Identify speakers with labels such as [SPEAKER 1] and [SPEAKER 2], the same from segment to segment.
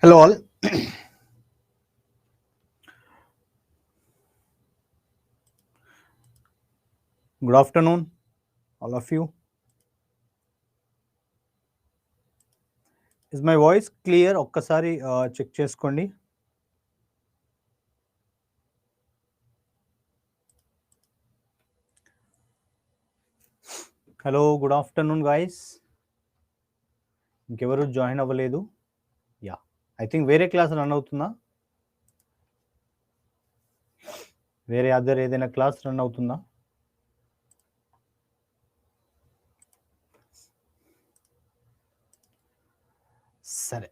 [SPEAKER 1] Hello all. Good afternoon, all of you. Is my voice clear? ఒక్కసారి check చేసుకోండి. Hello, good afternoon guys. ఇంకెవరు join అవ్వలేదు. Yeah, I think వేరే class run అవుతుందా? వేరే other ఏదైనా క్లాస్ రన్ అవుతుందా? సరే,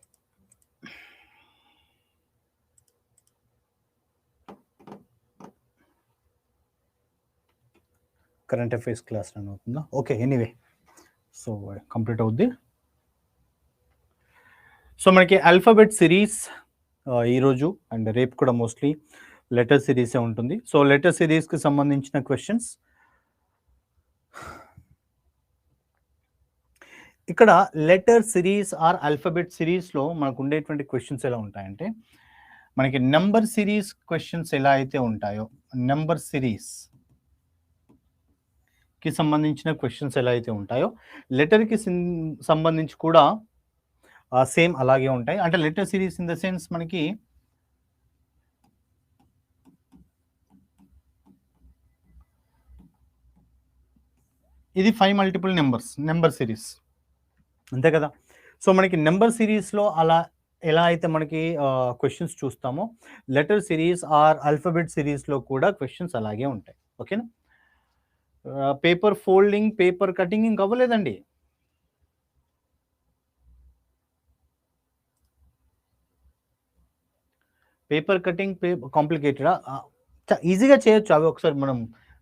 [SPEAKER 1] కరెంట్ అఫైర్స్ క్లాస్ రన్ అవుతుందా? ఓకే, ఎనీవే, సో కంప్లీట్ అవుద్ది. సో మనకి ఆల్ఫాబెట్ సిరీస్ ఈరోజు అండ్ రేపు కూడా మోస్ట్లీ లెటర్ సిరీసే ఉంటుంది. సో లెటర్ సిరీస్కి సంబంధించిన క్వశ్చన్స్ ఇక్కడ లెటర్ సిరీస్ ఆర్ ఆల్ఫాబెట్ సిరీస్లో మనకు ఉండేటువంటి క్వశ్చన్స్ ఎలా ఉంటాయంటే, మనకి నెంబర్ సిరీస్ క్వశ్చన్స్ ఎలా అయితే ఉంటాయో, నెంబర్ సిరీస్కి సంబంధించిన క్వశ్చన్స్ ఎలా అయితే ఉంటాయో, లెటర్కి సంబంధించి కూడా సేమ్ అలాగే ఉంటాయి. అంటే letter series in the sense మనకి ఇది 5 మల్టిపుల్ నెంబర్ సిరీస్, అంతే కదా. సో మనకి నెంబర్ సిరీస్లో అలా ఎలా అయితే మనకి క్వశ్చన్స్ చూస్తామో, లెటర్ సిరీస్ ఆర్ ఆల్ఫాబెట్ సిరీస్లో కూడా క్వశ్చన్స్ అలాగే ఉంటాయి. ఓకేనా? పేపర్ ఫోల్డింగ్, పేపర్ కటింగ్ ఇంక అవ్వలేదండి. పేపర్ కటింగ్ కాంప్లికేటెడా? ఈజీగా చేయొచ్చు. అవి ఒకసారి మనం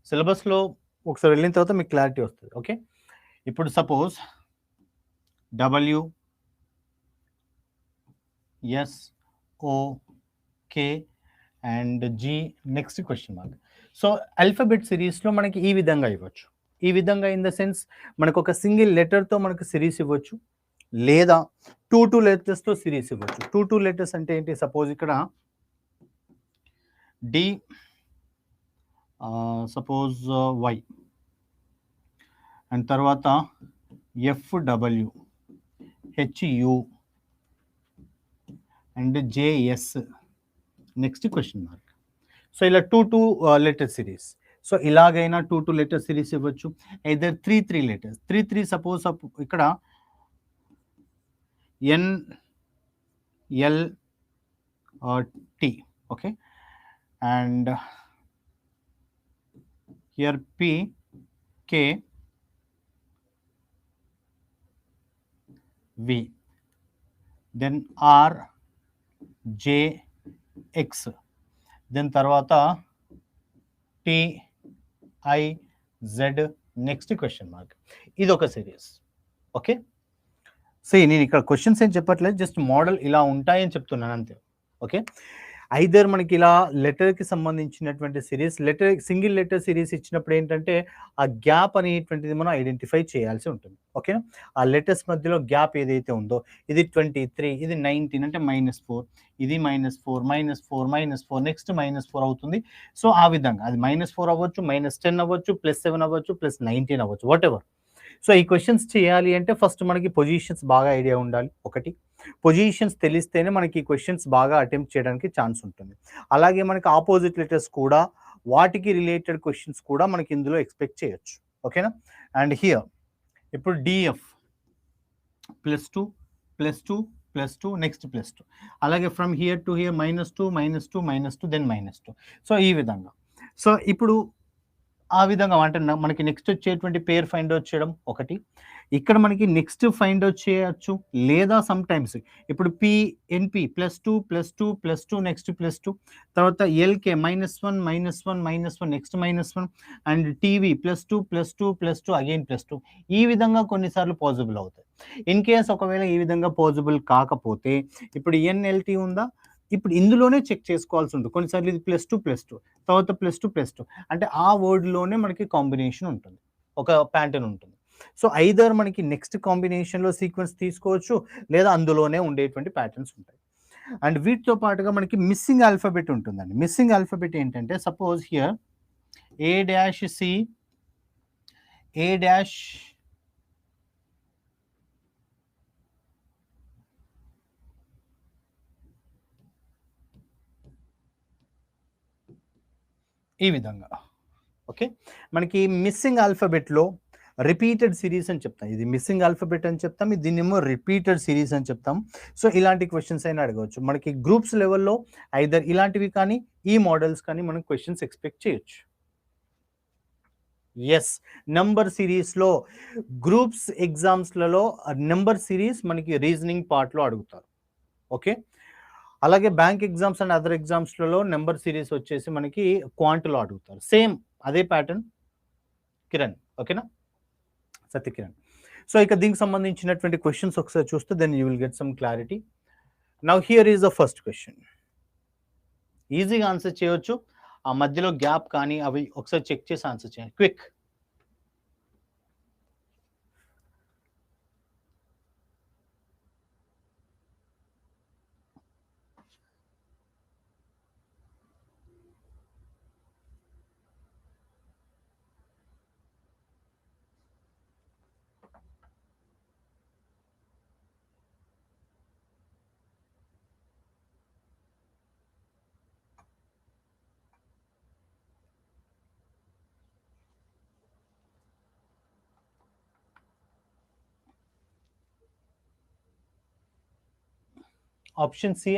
[SPEAKER 1] సిలబస్లో ఒకసారి వెళ్ళిన తర్వాత మీకు క్లారిటీ వస్తుంది. ఓకే, ఇప్పుడు suppose WSOK and G next question mark. So alphabet సిరీస్లో మనకి ఈ విధంగా ఇవ్వచ్చు. ఈ విధంగా ఇన్ ద సెన్స్ మనకు ఒక సింగిల్ లెటర్తో మనకు సిరీస్ ఇవ్వచ్చు, లేదా టూ లెటర్స్తో సిరీస్ ఇవ్వచ్చు. టూ లెటర్స్ అంటే ఏంటి? సపోజ్ ఇక్కడ D, సపోజ్ Y, అండ్ తర్వాత FW, HU అండ్ JS next question mark. So ఇలా టూ లెటర్ సిరీస్. సో ఇలాగైనా టూ లెటర్ సిరీస్ ఇవ్వచ్చు, either three letters. Three suppose ఇక్కడ NLT, okay, and here PKV, then RJX, then తర్వాత TIZ next question mark. ఇది ఒక series. Okay, so నేను ఇక్కడ questions ఏం చెప్పట్లేదు, జస్ట్ మోడల్ ఇలా ఉంటాయని చెప్తున్నాను అంతే. ఓకే, ఐదర్ మనకి ఇలా లెటర్కి సంబంధించినటువంటి సిరీస్, సింగిల్ లెటర్ సిరీస్ ఇచ్చినప్పుడు ఏంటంటే ఆ గ్యాప్ అనేటువంటిది మనం ఐడెంటిఫై చేయాల్సి ఉంటుంది. ఓకేనా? ఆ లెటర్స్ మధ్యలో గ్యాప్ ఏదైతే ఉందో, ఇది 23, ఇది 19 అంటే -4, ఇది -4, -4 నెక్స్ట్ -4 అవుతుంది. సో ఆ విధంగా అది -4 అవ్వచ్చు, -10 అవ్వచ్చు, +7 అవ్వచ్చు, +19 అవ్వచ్చు, వాట్ ఎవర్. సో ఈ క్వశ్చన్స్ చేయాలి అంటే ఫస్ట్ మనకి పొజిషన్స్ బాగా ఐడియా ఉండాలి. ఒకటి, పొజిషన్స్ తెలిస్తేనే మనకి ఈ క్వశ్చన్స్ బాగా అటెంప్ట్ చేయడానికి ఛాన్స్ ఉంటుంది. అలాగే మనకి ఆపోజిట్ లెటర్స్ కూడా, వాటికి రిలేటెడ్ క్వశ్చన్స్ కూడా మనకి ఇందులో ఎక్స్పెక్ట్ చేయొచ్చు. ఓకేనా? అండ్ హియర్ ఇప్పుడు DF +2 +2 నెక్స్ట్ +2, అలాగే from here to here -2 then -2. So ఈ విధంగా. సో ఇప్పుడు ఆ విధంగా అంటే మనకి నెక్స్ట్ వచ్చేటువంటి పేర్ ఫైండ్ అవుట్ చేయడం ఒకటి. ఇక్కడ మనకి నెక్స్ట్ ఫైండ్ అవుట్ చేయొచ్చు, లేదా సమ్ టైమ్స్ ఇప్పుడు PNP +2 నెక్స్ట్ +2, తర్వాత LK -1 next -1, and TV +2 again +2. ఈ విధంగా కొన్నిసార్లు పాసిబుల్ అవుతాయి. ఇన్ కేస్ ఒకవేళ ఈ విధంగా పాసిబుల్ కాకపోతే ఇప్పుడు NLT ఉందా, ఇప్పుడు ఇందులోనే చెక్ చేసుకోవాల్సి ఉంటుంది. కొన్నిసార్లు ఇది +2 తర్వాత +2 అంటే ఆ వర్డ్లోనే మనకి కాంబినేషన్ ఉంటుంది, ఒక ప్యాటర్న్ ఉంటుంది. సో ఐదర్ మనకి నెక్స్ట్ కాంబినేషన్లో సీక్వెన్స్ తీసుకోవచ్చు, లేదా అందులోనే ఉండేటువంటి ప్యాటర్న్స్ ఉంటాయి. అండ్ వీటితో పాటుగా మనకి మిస్సింగ్ ఆల్ఫాబెట్ ఉంటుందండి. మిస్సింగ్ ఆల్ఫాబెట్ ఏంటంటే suppose here A dash C, A dash ఈ విధంగా. ఓకే, మనకి మిస్సింగ్ ఆల్ఫాబెట్లో రిపీటెడ్ సిరీస్ అని చెప్తాం. ఇది మిస్సింగ్ ఆల్ఫాబెట్ అని చెప్తాం, దీన్నేమో రిపీటెడ్ సిరీస్ అని చెప్తాం. సో ఇలాంటి క్వశ్చన్స్ అయినా అడగవచ్చు. మనకి గ్రూప్స్ లెవెల్లో ఐదర్ ఇలాంటివి కానీ ఈ మోడల్స్ కానీ మనం క్వశ్చన్స్ ఎక్స్పెక్ట్ చేయొచ్చు. ఎస్, నెంబర్ సిరీస్లో గ్రూప్స్ ఎగ్జామ్స్లలో నెంబర్ సిరీస్ మనకి రీజనింగ్ పార్ట్లో అడుగుతారు. ఓకే, అలాగే బ్యాంక్ ఎగ్జామ్స్ అండ్ అదర్ ఎగ్జామ్స్లలో నెంబర్ సిరీస్ వచ్చేసి మనకి క్వాంట్లో అడుగుతారు. సేమ్ అదే ప్యాటర్న్ కిరణ్. ఓకేనా, సత్యకిరణ్. సో ఇక దీనికి సంబంధించినటువంటి క్వశ్చన్స్ ఒకసారి చూస్తే then you will get some clarity. Now here is the first question. ఈజీగా ఆన్సర్ చేయొచ్చు, ఆ మధ్యలో గ్యాప్ కానీ అవి ఒకసారి చెక్ చేసి ఆన్సర్ చేయండి. Quick. Option C.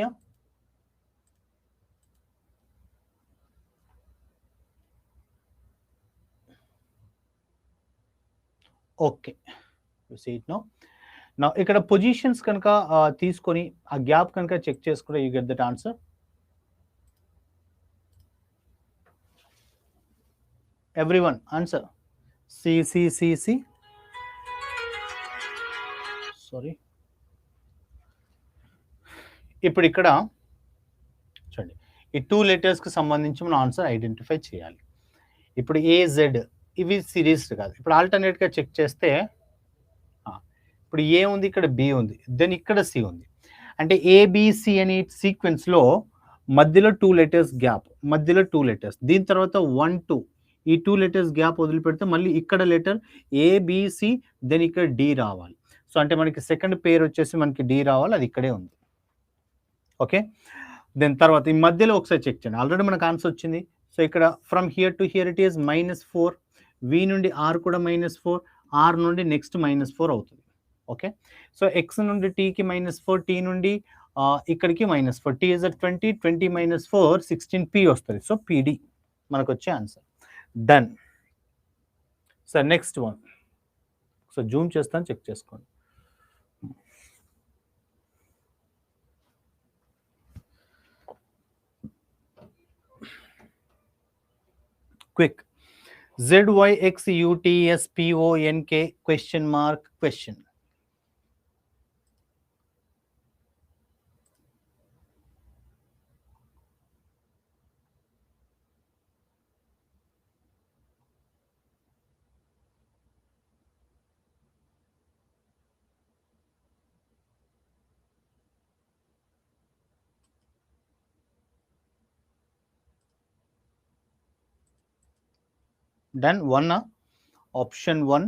[SPEAKER 1] Okay, you see it now. నా ఇక్కడ పొజిషన్స్ కనుక తీసుకొని ఆ గ్యాప్ కనుక చెక్ చేసుకుంటే you get that answer. Everyone answer C. Sorry, ఇప్పుడు ఇక్కడ చూడండి, ఈ 2 లెటర్స్కి సంబంధించి మనం ఆన్సర్ ఐడెంటిఫై చేయాలి. ఇప్పుడు ఏజెడ్ ఇవి సిరీస్ కాదు. ఇప్పుడు ఆల్టర్నేట్గా చెక్ చేస్తే ఇప్పుడు ఏ ఉంది, ఇక్కడ బి ఉంది, దెన్ ఇక్కడ సి ఉంది. అంటే ఏబిసి అనే సీక్వెన్స్లో మధ్యలో 2 లెటర్స్ గ్యాప్, మధ్యలో 2 లెటర్స్, దీని తర్వాత 1 2, ఈ 2 లెటర్స్ గ్యాప్ వదిలిపెడితే మళ్ళీ ఇక్కడ లెటర్ ఏబిసి, దెన్ ఇక్కడ డి రావాలి. సో అంటే మనకి సెకండ్ పేరు వచ్చేసి మనకి డి రావాలి, అది ఇక్కడే ఉంది. ఓకే, దెన్ తర్వాత ఈ మధ్యలో ఒకసారి చెక్ చేయండి. ఆల్రెడీ మనకు ఆన్సర్ వచ్చింది. సో ఇక్కడ from here to here it is -4, వి నుండి ఆర్ కూడా -4, ఆర్ నుండి నెక్స్ట్ -4 అవుతుంది. ఓకే, సో ఎక్స్ నుండి టీకి -4, టీ నుండి ఇక్కడికి -4, టీ ఇస్ 20, 20 - 4 16, పి వస్తుంది. సో పిడి మనకు వచ్చే answer. Done sir. Next one, so Zoom చేస్తాను, చెక్ చేసుకోండి. Quick. ZYXUTSPONK question mark question. Done. One option 1.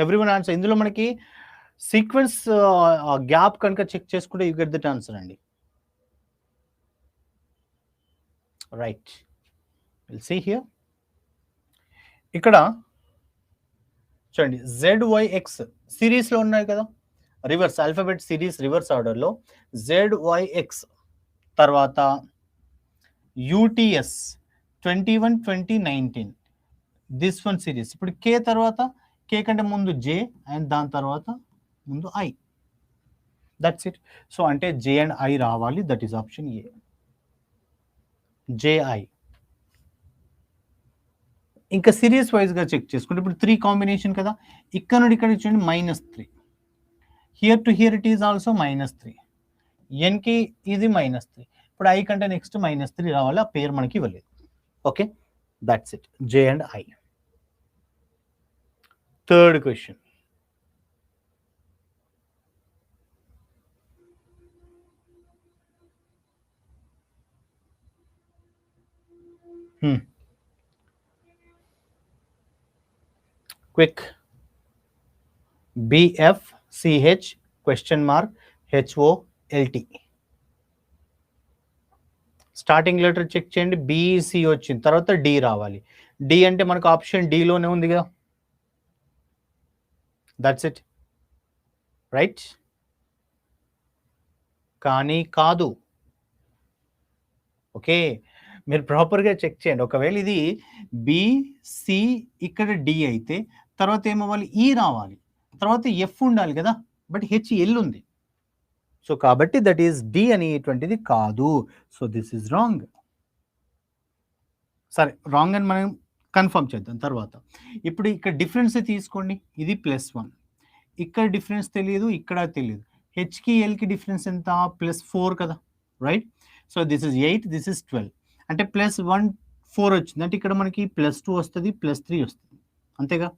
[SPEAKER 1] Everyone answer. ఇందులో మనకి సీక్వెన్స్ గ్యాప్ కనుక చెక్ చేసుకుంటే యూ గెట్ దట్ ఆన్సర్ అండి. Right, will see here. ఇక్కడ చూడండి, ZYX సిరీస్లో ఉన్నాయి కదా, రివర్స్ ఆల్ఫాబెట్ సిరీస్ రివర్స్ ఆర్డర్లో ZYX తర్వాత UTS 21 20 19 దిస్ వన్ సిరీస్. ఇప్పుడు కే తర్వాత, కే కంటే ముందు జే అండ్ దాని తర్వాత ముందు ఐ, దట్స్ ఇట్. సో అంటే జే అండ్ ఐ రావాలి, that is option A, JI. ఇంకా సిరీస్ వైజ్గా చెక్ చేసుకుంటే ఇప్పుడు 3 కాంబినేషన్ కదా, ఇక్కడ నుండి ఇక్కడ చూడండి -3, here to here it is also -3, ఎన్కి ఇది -3, ఇప్పుడు ఐ కంటే నెక్స్ట్ -3 రావాలి, ఆ పేరు మనకి ఇవ్వలేదు. Okay, that's it, J and I. Third question. Quick. BFCH question mark HOLT. Starting letter check చేయండి. BC వచ్చింది, తర్వాత D రావాలి. D అంటే మనకు ఆప్షన్ Dలోనే ఉంది కదా. That's it, right? కానీ కాదు. ఓకే, మీరు ప్రాపర్గా చెక్ చేయండి. ఒకవేళ ఇది BC ఇక్కడ D అయితే తర్వాత ఏమవ్వాలి? E రావాలి, తర్వాత F ఉండాలి కదా, బట్ HL ఉంది. సో కాబట్టి దట్ ఈస్ D అనేటువంటిది కాదు. So this is wrong. సరే, రాంగ్ అని మనం కన్ఫర్మ్ చేద్దాం తర్వాత. ఇప్పుడు ఇక్కడ డిఫరెన్స్ తీసుకోండి, ఇది +1, ఇక్కడ డిఫరెన్స్ తెలియదు, ఇక్కడ తెలియదు. హెచ్కి ఎల్కి డిఫరెన్స్ ఎంత? +4 కదా, right? So this is 8, this is 12, అంటే +1 4 వచ్చింది, అంటే ఇక్కడ మనకి +2 వస్తుంది, +3 వస్తుంది, అంతేగా.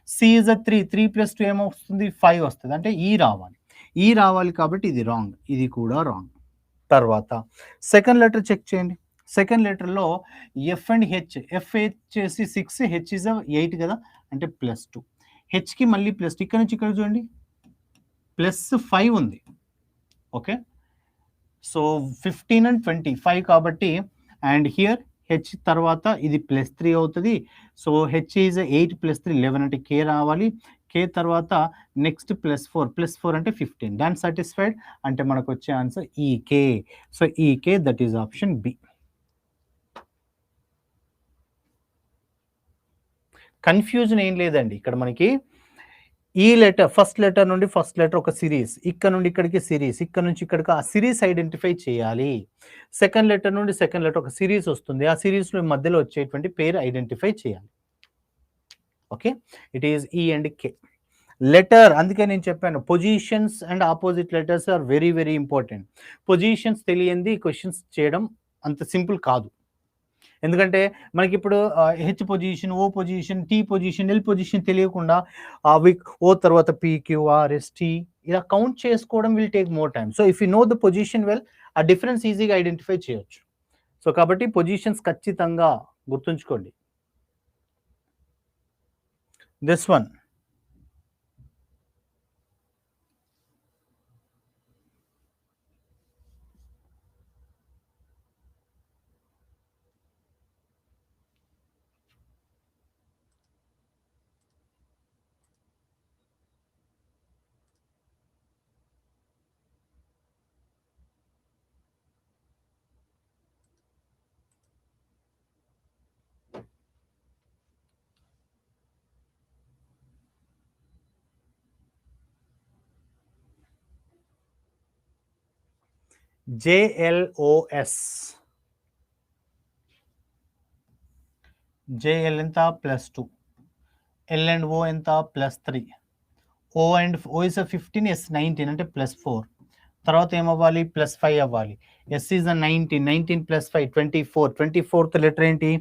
[SPEAKER 1] సి ఇస్ 3, 3 + 2 ఏమొస్తుంది? 5 వస్తుంది, అంటే ఈ రావాలి. ఈ రావాలి కాబట్టి ఇది రాంగ్, ఇది కూడా రాంగ్. తర్వాత సెకండ్ లెటర్ చెక్ చేయండి. సెకండ్ లెటర్లో ఎఫ్ అండ్ హెచ్. ఎఫ్ వచ్చేసి 6, హెచ్ ఇస్ 8 కదా, అంటే +2. హెచ్కి మళ్ళీ +2, ఇక్కడ నుంచి ఇక్కడ చూడండి +5 ఉంది. ఓకే, సో 15 and 25 కాబట్టి, అండ్ హియర్ హెచ్ తర్వాత ఇది +3 అవుతుంది. సో హెచ్ ఈజ్ 8 + 3 11, అంటే కే రావాలి. కే తర్వాత నెక్స్ట్ +4 అంటే 15. దాని సాటిస్ఫైడ్ అంటే మనకు వచ్చే answer E K. So E K, that is option B. Confusion ఏం లేదండి ఇక్కడ మనకి. ఈ లెటర్, ఫస్ట్ లెటర్ నుండి ఫస్ట్ లెటర్ ఒక సిరీస్, ఇక్కడ నుండి ఇక్కడికి సిరీస్, ఇక్కడ నుంచి ఇక్కడికి ఆ సిరీస్ ఐడెంటిఫై చేయాలి. సెకండ్ లెటర్ నుండి సెకండ్ లెటర్ ఒక సిరీస్ వస్తుంది, ఆ సిరీస్లో మధ్యలో వచ్చేటువంటి పేరు ఐడెంటిఫై చేయాలి. Okay, it is E and K letter. అందుకే నేను చెప్పాను, positions and opposite letters are very very important. Positions తెలియంది క్వశ్చన్స్ చేయడం అంత సింపుల్ కాదు. ఎందుకంటే మనకి ఇప్పుడు H position, O position, T position, L position తెలియకుండా ఓ తర్వాత PQRST ఇలా కౌంట్ చేసుకోవడం will take more time. So if you know the position well, ఆ డిఫరెన్స్ ఈజీగా ఐడెంటిఫై చేయొచ్చు. సో కాబట్టి పొజిషన్స్ ఖచ్చితంగా గుర్తుంచుకోండి. This one, JLOS. JL ఎంత? +2. L and O ఎంత? +3. O is 15, S 19, అంటే +4. తర్వాత ఏమవ్వాలి? +5 అవ్వాలి. S is 19, 19 + 5 24. 24th లెటర్ ఏంటి?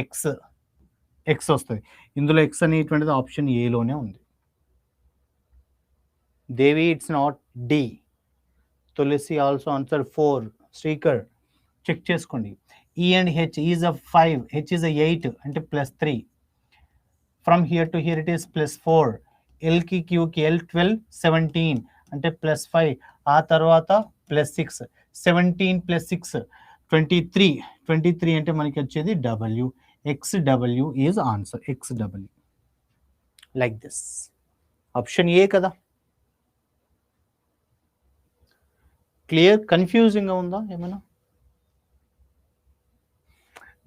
[SPEAKER 1] X వస్తుంది. ఇందులో X అనేటువంటిది ఆప్షన్ ఏలోనే ఉంది. Devi, it's not D. Tulasi also answer 4. Srikar check చేసుకోండి. E and H is 5, H is 8, అంటే +3. From here to here it is +4. ఎల్కి క్యూకి L 12 17, అంటే +5. ఆ తర్వాత +6, 17 + 6 23. 23 అంటే మనకి వచ్చేది W. XW is answer, XW. Like this. Option A కదా. క్లియర్? కన్ఫ్యూజింగ్గా ఉందా ఏమైనా?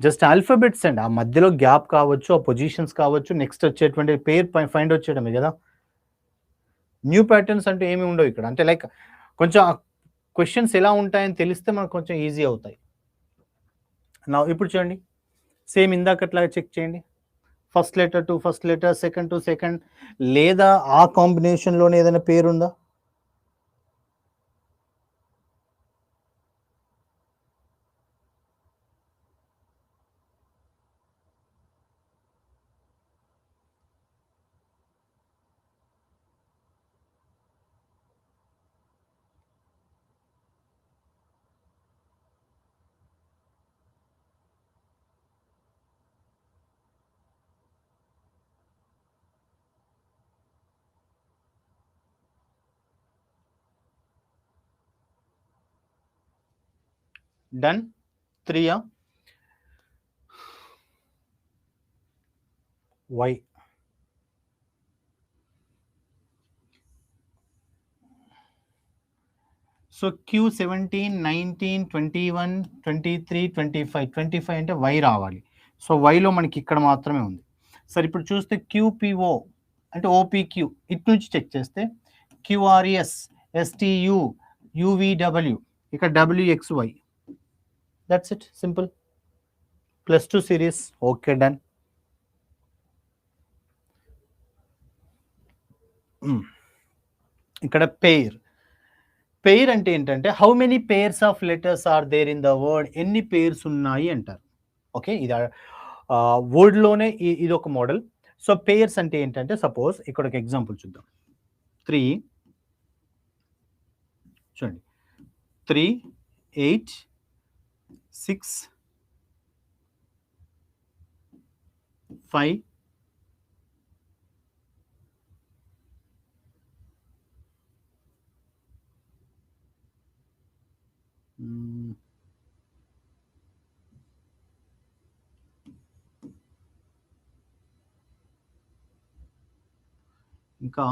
[SPEAKER 1] జస్ట్ ఆల్ఫాబెట్స్ అండి, ఆ మధ్యలో గ్యాప్ కావచ్చు, ఆ పొజిషన్స్ కావచ్చు, నెక్స్ట్ వచ్చేటువంటి పేరు ఫైండ్ అవుట్ చేయడమే కదా. న్యూ ప్యాటర్న్స్ అంటే ఏమి ఉండవు ఇక్కడ. అంటే లైక్ కొంచెం క్వశ్చన్స్ ఎలా ఉంటాయని తెలిస్తే మనకు కొంచెం ఈజీ అవుతాయి. నా ఇప్పుడు చూడండి, సేమ్ ఇందాకట్లాగా చెక్ చేయండి. First letter to first letter, second to second, లేదా ఆ కాంబినేషన్లోనే ఏదైనా పేరుందా? డన్. 3 వై. సో క్యూ 17, 19, 21, 23, 25, 25 అంటే వై రావాలి. సో వైలో మనకి ఇక్కడ మాత్రమే ఉంది. సరే ఇప్పుడు చూస్తే క్యూపిఓ అంటే ఓపీక్యూ, ఇటు నుంచి చెక్ చేస్తే క్యూఆర్ఎస్, ఎస్టియు, యువిడబ్ల్యూ, ఇక్కడ W X Y. That's it, simple. +2 series. Okay, done. ఇక్కడ పేర్. పేర్ అంటే ఏంటంటే how many pairs of letters are there in the word, ఎన్ని పేర్స్ ఉన్నాయి అంటారు. ఓకే, ఇది వర్డ్లోనే ఇది ఒక మోడల్. సో పేర్స్ అంటే ఏంటంటే సపోజ్ ఇక్కడ ఒక ఎగ్జాంపుల్ చూద్దాం. 3 చూడండి, 3, 8, 6, 5, ఇంకా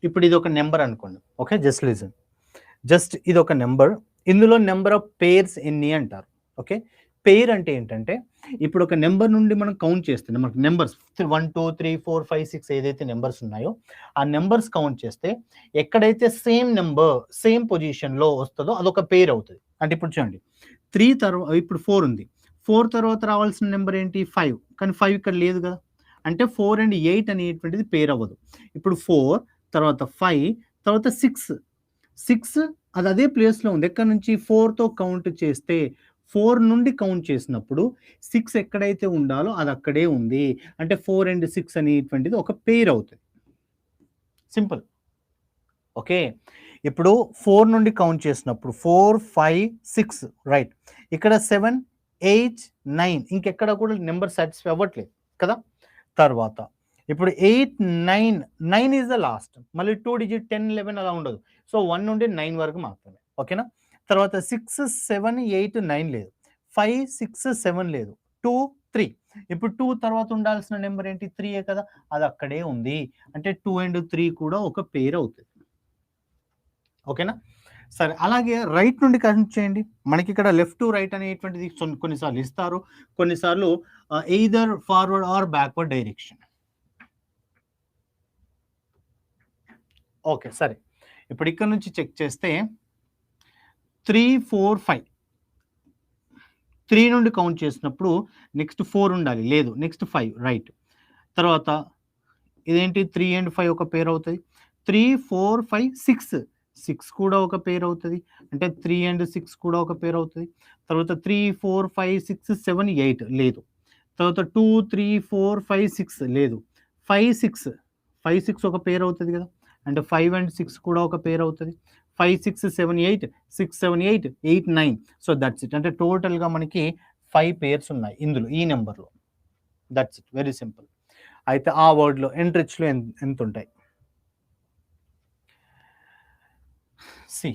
[SPEAKER 1] ఇప్పుడు ఇది ఒక నెంబర్ అనుకోండి. Okay, just listen. జస్ట్ ఇది ఒక నెంబర్, ఇందులో నెంబర్ ఆఫ్ పేర్స్ ఎన్ని అంటారు. ఓకే, పేర్ అంటే ఏంటంటే ఇప్పుడు ఒక నెంబర్ నుండి మనం కౌంట్ చేస్తే మనకు నెంబర్స్ 1, 2, 3, 4, 5, 6 ఏదైతే నెంబర్స్ ఉన్నాయో ఆ నెంబర్స్ కౌంట్ చేస్తే ఎక్కడైతే సేమ్ నెంబర్ సేమ్ పొజిషన్లో వస్తుందో అదొక పేర్ అవుతుంది. అంటే ఇప్పుడు చూడండి 3 తర్వాత ఇప్పుడు 4 ఉంది, 4 తర్వాత రావాల్సిన నెంబర్ ఏంటి 5, కానీ 5 ఇక్కడ లేదు కదా, అంటే 4 and 8 అనేటువంటిది పేర్ అవ్వదు. ఇప్పుడు 4 తర్వాత 5 తర్వాత 6 అది అదే ప్లేస్లో ఉంది. ఎక్కడ నుంచి 4తో కౌంట్ చేస్తే 4 నుండి కౌంట్ చేసినప్పుడు 6 ఎక్కడైతే ఉండాలో అది అక్కడే ఉంది. అంటే 4 and 6 అనేటువంటిది ఒక పేర్ అవుతుంది. సింపుల్. ఓకే, ఇప్పుడు 4 నుండి కౌంట్ చేసినప్పుడు 4, 5, 6 రైట్. ఇక్కడ 7, 8, 9 ఇంకెక్కడ కూడా నెంబర్ సాటిస్ఫై అవ్వట్లేదు కదా. తర్వాత ఇప్పుడు 8, 9 ఈజ్ ద లాస్ట్. మళ్ళీ 2 digit 10, 11 అలా ఉండదు. సో 1 నుండి 9 వరకు మాత్రమే. ఓకేనా. తర్వాత 6, 7, 8, 9 లేదు, 5, 6, 7 లేదు, 2, 3. ఇప్పుడు 2 తర్వాత ఉండాల్సిన నెంబర్ ఏంటి 3 కదా, అది అక్కడే ఉంది. అంటే 2 and 3 కూడా ఒక పేర్ అవుతుంది. ఓకేనా. సరే, అలాగే రైట్ నుండి కౌంట్ చేయండి. మనకి ఇక్కడ లెఫ్ట్ టు రైట్ అనేటువంటిది కొన్నిసార్లు ఇస్తారు, కొన్నిసార్లు either forward are backward direction. Okay, సరే ఇప్పుడు ఇక్కడ నుంచి చెక్ చేస్తే 3, 4, 5. 3 నుండి కౌంట్ చేసినప్పుడు నెక్స్ట్ 4 ఉండాలి, లేదు, నెక్స్ట్ 5 రైట్. తర్వాత ఇదేంటి 3 and 5 ఒక పేర్ అవుతుంది. 3, 4, 5, 6 కూడా ఒక పేర్ అవుతుంది. అంటే 3 and 6 కూడా ఒక పేర్ అవుతుంది. తర్వాత 3, 4, 5, 6, 7, 8 లేదు. తర్వాత 2, 3, 4, 5, 6 లేదు. 5, 6 ఒక పేర్ అవుతుంది కదా, అంటే 5 and 6 కూడా ఒక పేర్ అవుతుంది. 5, 6, 7, 8, 6, 7, 8, 8, 9. So that's it. అంటే టోటల్గా మనకి 5 పేర్స్ ఉన్నాయి ఇందులో, ఈ నెంబర్లో. That's it, very simple. అయితే ఆ వర్డ్లో ఎంట్రిచ్లో ఎంత ఉంటాయి సి.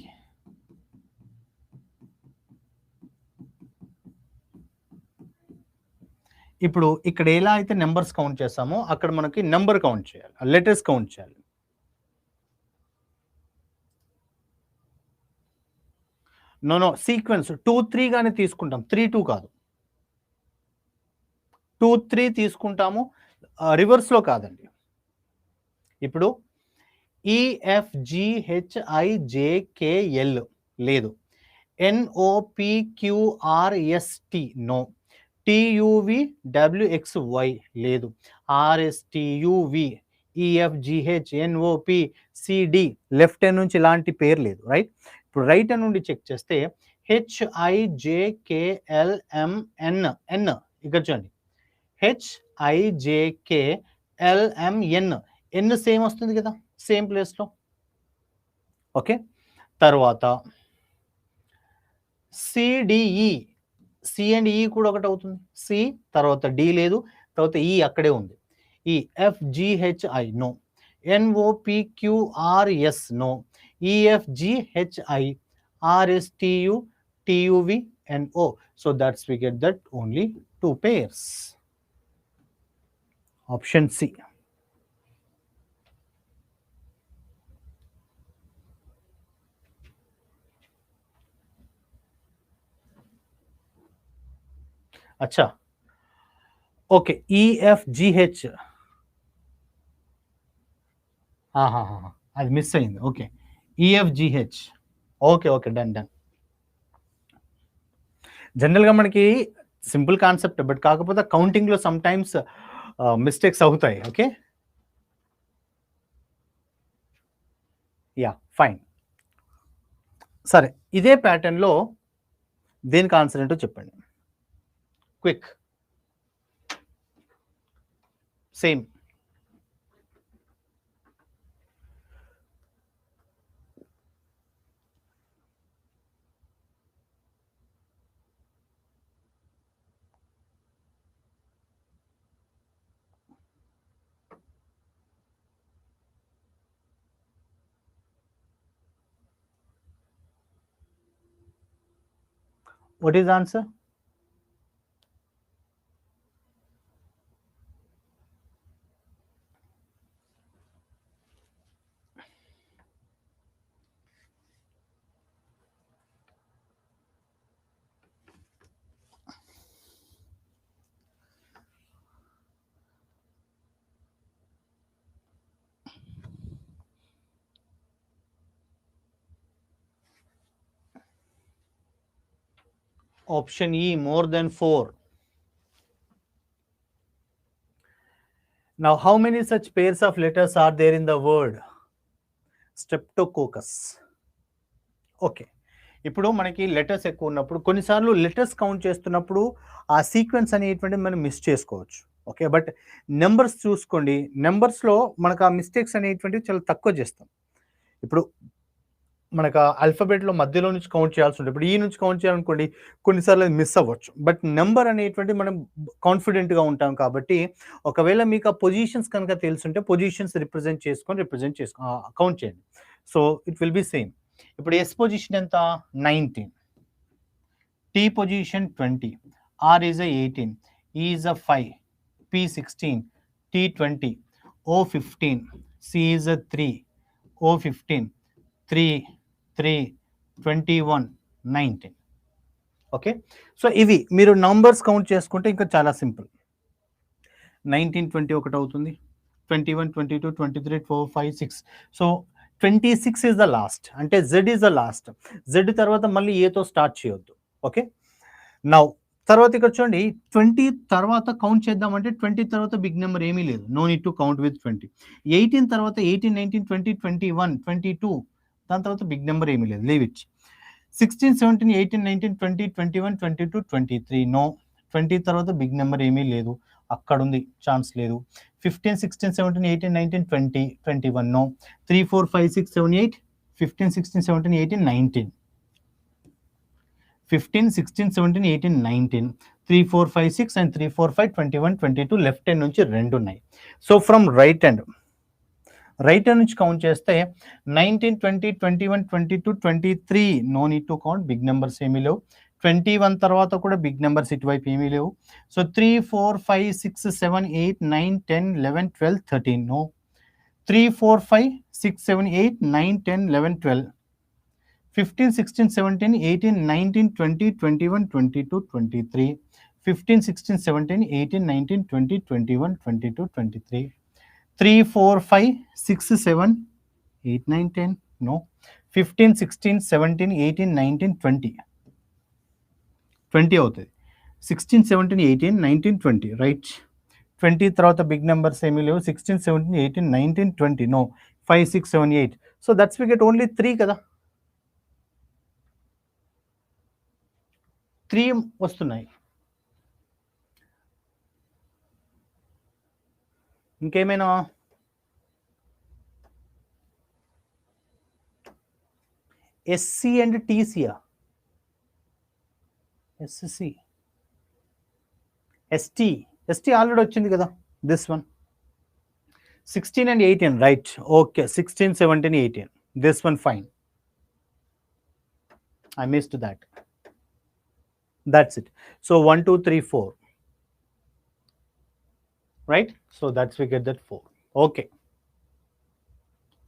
[SPEAKER 1] ఇప్పుడు ఇక్కడ ఎలా అయితే నెంబర్స్ కౌంట్ చేస్తామో అక్కడ మనకి నెంబర్ కౌంట్ చేయాలి, లెటర్స్ కౌంట్ చేయాలి. నో సీక్వెన్స్ 2, 3 గానే తీసుకుంటాం, 3, 2 కాదు. 2, 3 తీసుకుంటాము, రివర్స్లో కాదండి. ఇప్పుడు EFGHIJKL లేదు, NOPQRST నో, TUVWXY లేదు, RSTUV EFGHNOPCD లెఫ్ట్ హ్యాండ్ నుంచి ఇలాంటి పేరు లేదు రైట్. ఇప్పుడు రైట్ హ్యాండ్ నుండి చెక్ చేస్తే HIJKLMN ఇక్కడ చూడండి, HIJKLMN ఎన్ సేమ్ వస్తుంది కదా, సేమ్ ప్లేస్లో. ఓకే, తర్వాత CDE సి అండ్ ఈ కూడా ఒకటి అవుతుంది. సి తర్వాత డి లేదు, తర్వాత ఈ అక్కడే ఉంది. E F G H I no, N O P Q R S no, E F G H I R S T U T U V N O. So that's we get that only 2 pairs. Option C. అచ్చా, ఓకే. ఈఎఫ్జిహెచ్ అది మిస్ అయింది. Okay, E F G H. Okay okay, done done. జనరల్గా మనకి సింపుల్ కాన్సెప్ట్, బట్ కాకపోతే కౌంటింగ్లో సమ్ టైమ్స్ మిస్టేక్స్ అవుతాయి. Okay, yeah fine. సరే, ఇదే ప్యాటర్న్లో దేనికి ఆన్సర్ ఏంటో చెప్పండి. Quick, same. What is answer? Option E, more than 4. Now, how many such pairs of letters are there in the word Streptococcus? Okay, ఇప్పుడు మనకి లెటర్స్ ఎక్కువ ఉన్నప్పుడు కొన్నిసార్లు లెటర్స్ కౌంట్ చేస్తున్నప్పుడు ఆ సీక్వెన్స్ అనేటువంటిది మనం మిస్ చేసుకోవచ్చు. ఓకే, బట్ నెంబర్స్ చూసుకోండి, నెంబర్స్లో మనకు ఆ మిస్టేక్స్ అనేటువంటివి చాలా తక్కువ చేస్తాం. ఇప్పుడు మనకు ఆల్ఫాబెట్లో మధ్యలో నుంచి కౌంట్ చేయాల్సి ఉంటుంది. ఇప్పుడు ఈ నుంచి కౌంట్ చేయాలనుకోండి, కొన్నిసార్లు అది మిస్ అవ్వచ్చు. బట్ నెంబర్ అనేటువంటి మనం కాన్ఫిడెంట్గా ఉంటాం కాబట్టి ఒకవేళ మీకు ఆ పొజిషన్స్ కనుక తెలుసుంటే పొజిషన్స్ రిప్రజెంట్ చేసుకో కౌంట్ చేయండి. So it will be same. ఇప్పుడు ఎస్ పొజిషన్ ఎంత? 19, T position 20, R is 18, E is 5, P 16, T 20, O 15, C is 3, O 15, 3, 3, 21, 19. Okay, so ఇవి మీరు నంబర్స్ కౌంట్ చేసుకుంటే ఇంకా చాలా సింపుల్. 19, 20 ఒకటి అవుతుంది, 21, 22, 23, 4, 5, 6. సో 26 ఇస్ ద లాస్ట్, అంటే Z is the last. Z తర్వాత మళ్ళీ ఏతో స్టార్ట్ చేయొద్దు. ఓకే, నౌ తర్వాత ఇక్కడ చూడండి, 20 తర్వాత కౌంట్ చేద్దామంటే 20 తర్వాత బిగ్ నెంబర్ ఏమీ లేదు, no need to count with 20. 18 తర్వాత 18, 19, 20, 21, 22, దాని తర్వాత బిగ్ నెంబర్ ఏమీ లేదు, లీవ్ ఇట్. 16, 17, 18, 19, 20, 21, 22, 23, నో. 20 తర్వాత బిగ్ నెంబర్ ఏమీ లేదు, అక్కడ ఉంది, ఛాన్స్ లేదు. 15, 16, 17, 18, 19, 20, 21, నో. 3, 4, 5, 6, 7, 8, 15, 16, 17, 18, 19. 15, 16, 17, 18, 19, 3, 4, 5, 6 and 3, 4, 5, 21, 22. లెఫ్ట్ హ్యాండ్ నుంచి 2 ఉన్నాయి. సో ఫ్రమ్ రైట్ హ్యాండ్ నుంచి కౌంట్ చేస్తే 19, 20, 21, 22, 23, no need to count, big numbers ఏమీ లేవు. 21 తర్వాత కూడా బిగ్ నెంబర్స్ ఇటువైపు ఏమీ లేవు. So 3, 4, 5, 6, 7, 8, 9, 10, 11, 12, 13, no. 3, 4, 5, 6, 7, 8, 9, 10, 11, 12, 15, 16, 17, 18, 19, 20, 21, 22, 23, 15, 16, 17, 18, 19, 20, 21, 22, 23, 3, 4, 5, 6, 7, 8, 9, 10, no. 15, 16, 17, 18, 19, 20, 20 అవుతుంది. 16, 17, 18, 19, 20, రైట్. 20 తర్వాత బిగ్ నెంబర్స్ ఏమీ లేవు. 16, 17, 18, 19, 20, no. 5, 6, 7, 8. So that's we get only 3 కదా, 3 వస్తున్నాయి. ఇంకేమైనా? ఎస్సి అండ్ టీసీయా? ఎస్సి ST ఆల్రెడీ వచ్చింది కదా, this one 16 and 18, right. Okay, 16, 17, 18, this one fine. I missed that. That's it. So 1, 2, 3, 4. Right? So that's we get that 4. Okay.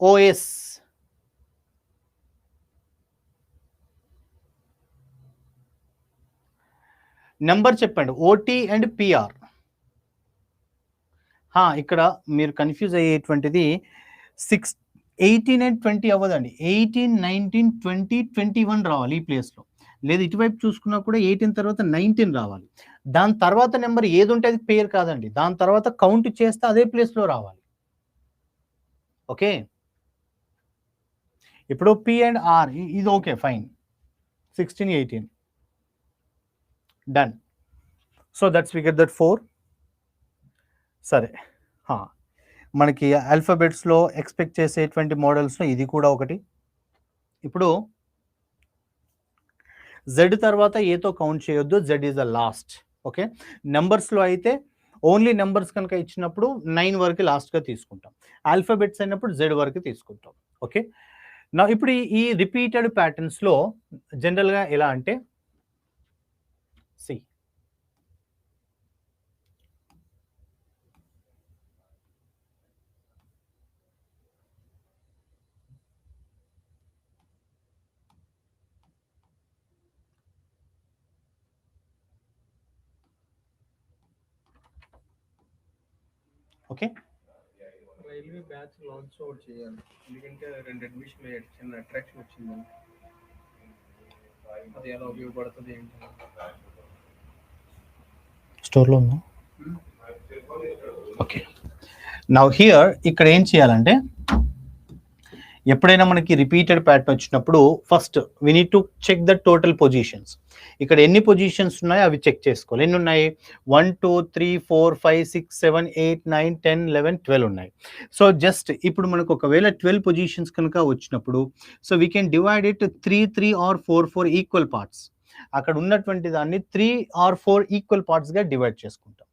[SPEAKER 1] OS. Number చెప్పండి. OT and PR. ఇక్కడ మీరు confuse అయ్యేటువంటిది 18 and 20 అవ్వదండి. 18, 19, 20, 21 రావాలి ఈ ప్లేస్లో. లేదు ఇటువైపు చూసుకున్నా కూడా 18 తర్వాత 19 రావాలి. దాని తర్వాత నెంబర్ ఏది ఉంటే అది పేరు కాదండి, దాని తర్వాత కౌంట్ చేస్తే అదే ప్లేస్లో రావాలి. ఓకే, ఇప్పుడు P అండ్ R ఇది okay fine. 16, 18 done. So that's we get that 4. సరే, మనకి ఆల్ఫాబెట్స్లో ఎక్స్పెక్ట్ చేసేటువంటి మోడల్స్లో ఇది కూడా ఒకటి. ఇప్పుడు Z తర్వాత ఏతో కౌంట్ చేయొద్దు, Z is the last. Okay, నెంబర్స్లో అయితే ఓన్లీ నెంబర్స్ కనుక ఇచ్చినప్పుడు 9 వరకు లాస్ట్గా తీసుకుంటాం. ఆల్ఫాబెట్స్ అయినప్పుడు Z వరకు తీసుకుంటాం. ఓకే, నా ఇప్పుడు ఈ రిపీటెడ్ ప్యాటర్న్స్లో జనరల్గా ఎలా అంటే see okay,
[SPEAKER 2] railway batch launch out చేయాలి, ఎందుకంటే 2 అడ్మిషన్ చిన్న అట్రాక్షన్ వచ్చింది. అది ఎలా ఉపయోగపడుతుంది ఏంటి?
[SPEAKER 1] స్టోర్లో ఉందా? ఓకే, నౌ హియర్ ఇక్కడ ఏం చేయాలంటే ఎప్పుడైనా మనకి రిపీటెడ్ ప్యాటర్న్ వచ్చినప్పుడు first we need to check the total positions. ఇక్కడ ఎన్ని పొజిషన్స్ ఉన్నాయో అవి చెక్ చేసుకోవాలి. ఎన్ని ఉన్నాయి? 1, 2, 3, 4, 5, 6, 7, 8, 9, 10, 11, 12 ఉన్నాయి. సో జస్ట్ ఇప్పుడు మనకు ఒకవేళ 12 పొజిషన్స్ కనుక వచ్చినప్పుడు so we can divide it 3, 3 or 4, 4 equal parts. అక్కడ ఉన్నటువంటి దాన్ని 3 or 4 ఈక్వల్ పార్ట్స్గా డివైడ్ చేసుకుంటాం.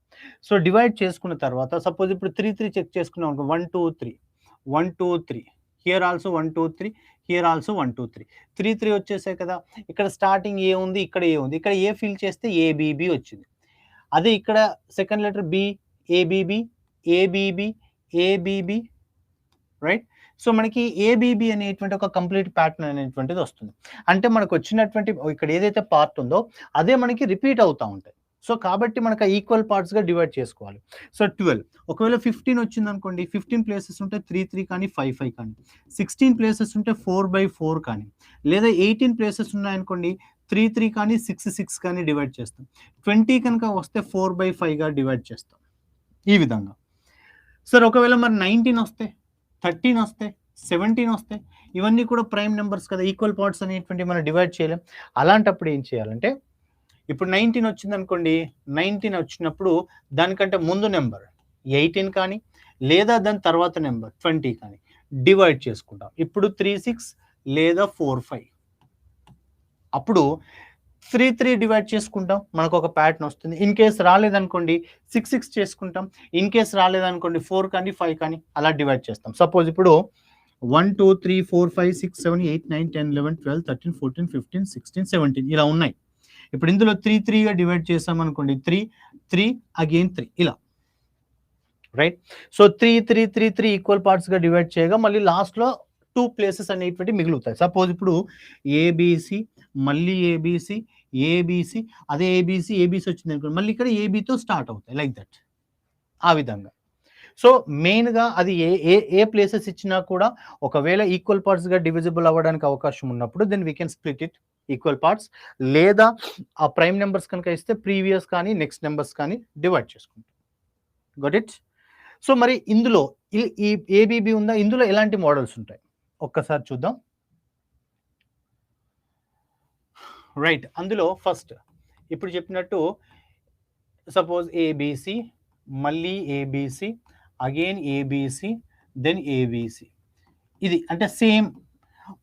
[SPEAKER 1] సో డివైడ్ చేసుకున్న తర్వాత సపోజ్ ఇప్పుడు 3, 3 చెక్ చేసుకున్నాం అనుకో, 1, 2, 3, 1, 2, 3, హియర్ ఆల్సో 1, 2, 3, హియర్ ఆల్సో 1, 2, 3, 3, 3 వచ్చేసాయి కదా. ఇక్కడ స్టార్టింగ్ ఏ ఉంది, ఇక్కడ ఏ ఉంది, ఇక్కడ ఏ ఫిల్ చేస్తే ఏబిబి వచ్చింది. అదే ఇక్కడ second letter B, ABB, ABB, ABB, right. So మనకి ఏబిబి అనేటువంటి ఒక కంప్లీట్ ప్యాటర్న్ అనేటువంటిది వస్తుంది. అంటే మనకు వచ్చినటువంటి ఇక్కడ ఏదైతే పార్ట్ ఉందో అదే మనకి రిపీట్ అవుతూ ఉంటాయి. సో కాబట్టి మనకు ఈక్వల్ పార్ట్స్గా డివైడ్ చేసుకోవాలి. సో 12, ఒకవేళ 15 వచ్చింది అనుకోండి, 15 ప్లేసెస్ ఉంటే 3, 3 కానీ 5, 5 కానీ, 16 ప్లేసెస్ ఉంటే 4/4 కానీ, లేదా 18 ప్లేసెస్ ఉన్నాయనుకోండి 3, 3 కానీ 6, 6 కానీ డివైడ్ చేస్తాం. 20 కనుక వస్తే 4/5గా డివైడ్ చేస్తాం. ఈ విధంగా. సార్ ఒకవేళ మరి 19 వస్తే, 13 వస్తే, 17 వస్తే, ఇవన్నీ కూడా ప్రైమ్ నెంబర్స్ కదా, ఈక్వల్ పార్ట్స్ అనేటువంటి మనం డివైడ్ చేయలేం. అలాంటప్పుడు ఏం చేయాలంటే ఇప్పుడు 19 వచ్చింది అనుకోండి, 19 వచ్చినప్పుడు దానికంటే ముందు నెంబర్ 18 కానీ లేదా దాని తర్వాత నెంబర్ 20 కానీ డివైడ్ చేసుకుంటాం. ఇప్పుడు 3, 6 లేదా 4, 5, అప్పుడు 3, 3 డివైడ్ చేసుకుంటాం, మనకు ఒక ప్యాటర్న్ వస్తుంది. ఇన్ కేస్ రాలేదనుకోండి 6, 6 చేసుకుంటాం. ఇన్ కేస్ రాలేదనుకోండి 4 కానీ 5 కానీ అలా డివైడ్ చేస్తాం. సపోజ్ ఇప్పుడు 1, 2, 3, 4, 5, 6, 7, 8, 9, 10, 11, 12, 13, 14, 15, 16, 17 ఇలా ఉన్నాయి. ఇప్పుడు ఇందులో 3, 3గా డివైడ్ చేసాం అనుకోండి, 3, 3 అగైన్ 3 ఇలా, రైట్. సో 3, 3, 3, 3 ఈక్వల్ పార్ట్స్గా డివైడ్ చేయగా మళ్ళీ లాస్ట్లో 2 ప్లేసెస్ అనేటువంటి మిగులుతాయి. సపోజ్ ఇప్పుడు ఏబిసి, మళ్ళీ ఏబిసి, ఏబిసి, అదే ఏబిసి, ఏబిసి వచ్చింది అనుకోండి, మళ్ళీ ఇక్కడ ఏబితో స్టార్ట్ అవుతాయి, లైక్ దట్. ఆ విధంగా. సో మెయిన్గా అది ఏ ప్లేసెస్ ఇచ్చినా కూడా ఒకవేళ ఈక్వల్ పార్ట్స్గా డివిజిబుల్ అవ్వడానికి అవకాశం ఉన్నప్పుడు then we can split it equal parts, లేదా ఆ ప్రైమ్ నెంబర్స్ కనుక ఇస్తే ప్రీవియస్ కానీ నెక్స్ట్ నెంబర్స్ కానీ డివైడ్ చేసుకుంటాం. Got it. సో మరి ఇందులో ఈ ఏబిబి ఉందా, ఇందులో ఎలాంటి మోడల్స్ ఉంటాయి ఒక్కసారి చూద్దాం. రైట్, అందులో ఫస్ట్ ఇప్పుడు చెప్పినట్టు సపోజ్ ఏబిసి, మళ్ళీ ABC, again ABC, then ABC, ఇది అంటే సేమ్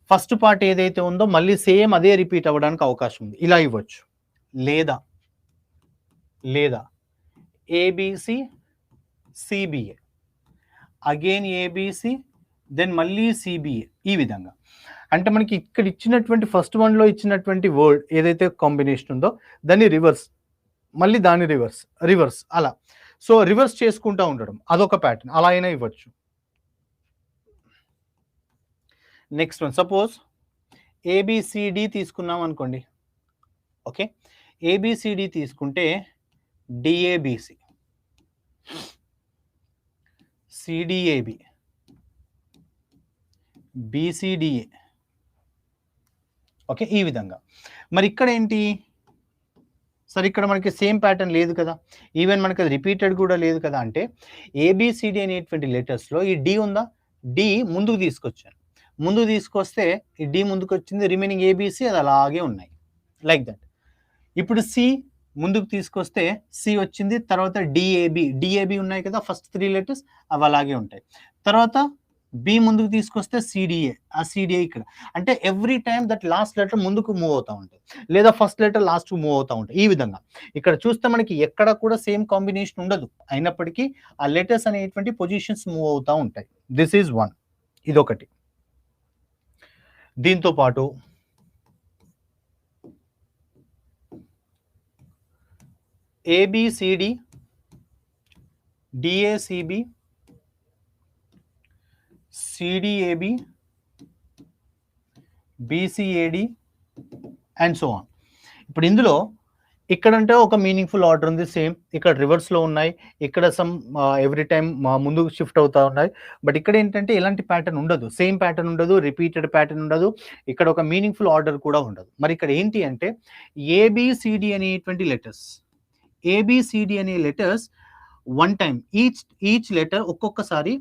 [SPEAKER 1] ఫస్ట్ పార్ట్ ఏదైతే ఉందో మళ్ళీ సేమ్ అదే రిపీట్ అవ్వడానికి అవకాశం ఉంది. ఇలా ఇవ్వచ్చు, లేదా ABC CBA, again ABC, then మళ్ళీ సిబిఏ. ఈ విధంగా అంటే మనకి ఇక్కడ ఇచ్చినటువంటి ఫస్ట్ వన్లో ఇచ్చినటువంటి వర్డ్ ఏదైతే కాంబినేషన్ ఉందో దాన్ని రివర్స్, మళ్ళీ దాన్ని రివర్స్ అలా. సో రివర్స్ చేసుకుంటూ ఉండడం అదొక ప్యాటర్న్, అలా అయినా ఇవ్వచ్చు. నెక్స్ట్ వన్, సపోజ్ ఏబిసిడి తీసుకున్నాం అనుకోండి. ఓకే, ఏబిసిడి తీసుకుంటే డిఏబిసి, సిడిఏబి, బిసిడిఏ. ఓకే, ఈ విధంగా. మరి ఇక్కడ ఏంటి సార్, ఇక్కడ మనకి సేమ్ ప్యాటర్న్ లేదు కదా, ఈవెన్ మనకి అది రిపీటెడ్ కూడా లేదు కదా. అంటే ఏబిసిడి అనేటువంటి లెటర్స్లో ఈ డి ఉందా, డి ముందుకు తీసుకొచ్చాను, ముందుకు తీసుకొస్తే ఈ డి ముందుకు వచ్చింది, రిమైనింగ్ ఏబిసి అది అలాగే ఉన్నాయి లైక్ దట్. ఇప్పుడు సి ముందుకు తీసుకొస్తే సి వచ్చింది, తర్వాత డిఏబి ఉన్నాయి కదా ఫస్ట్ 3 లెటర్స్, అవి అలాగే ఉంటాయి. తర్వాత బి ముందుకు తీసుకొస్తే సిడిఏ, ఆ సిడిఏ ఇక్కడ. అంటే every time that last letter ముందుకు మూవ్ అవుతూ ఉంటుంది, లేదా ఫస్ట్ లెటర్ లాస్ట్ మూవ్ అవుతూ ఉంటాయి. ఈ విధంగా ఇక్కడ చూస్తే మనకి ఎక్కడ కూడా సేమ్ కాంబినేషన్ ఉండదు, అయినప్పటికీ ఆ లెటర్స్ అనేటువంటి పొజిషన్స్ మూవ్ అవుతూ ఉంటాయి. దిస్ ఈజ్ వన్, ఇదొకటి. దీంతో పాటు A B C D, D A C B, C D A B, B C A D and so on. ఇప్పుడు ఇందులో ఇక్కడంటే ఒక మీనింగ్ఫుల్ ఆర్డర్ ఉంది, సేమ్ ఇక్కడ రివర్స్లో ఉన్నాయి, ఇక్కడ సమ్ ఎవ్రీ టైమ్ ముందుకు షిఫ్ట్ అవుతూ ఉన్నాయి. బట్ ఇక్కడ ఏంటంటే ఇలాంటి ప్యాటర్న్ ఉండదు, సేమ్ ప్యాటర్న్ ఉండదు, రిపీటెడ్ ప్యాటర్న్ ఉండదు, ఇక్కడ ఒక మీనింగ్ఫుల్ ఆర్డర్ కూడా ఉండదు. మరి ఇక్కడ ఏంటి అంటే ఏబిసిడి అనేటువంటి లెటర్స్, ఏబిసిడి అనే letters one time each letter ఒక్కొక్కసారి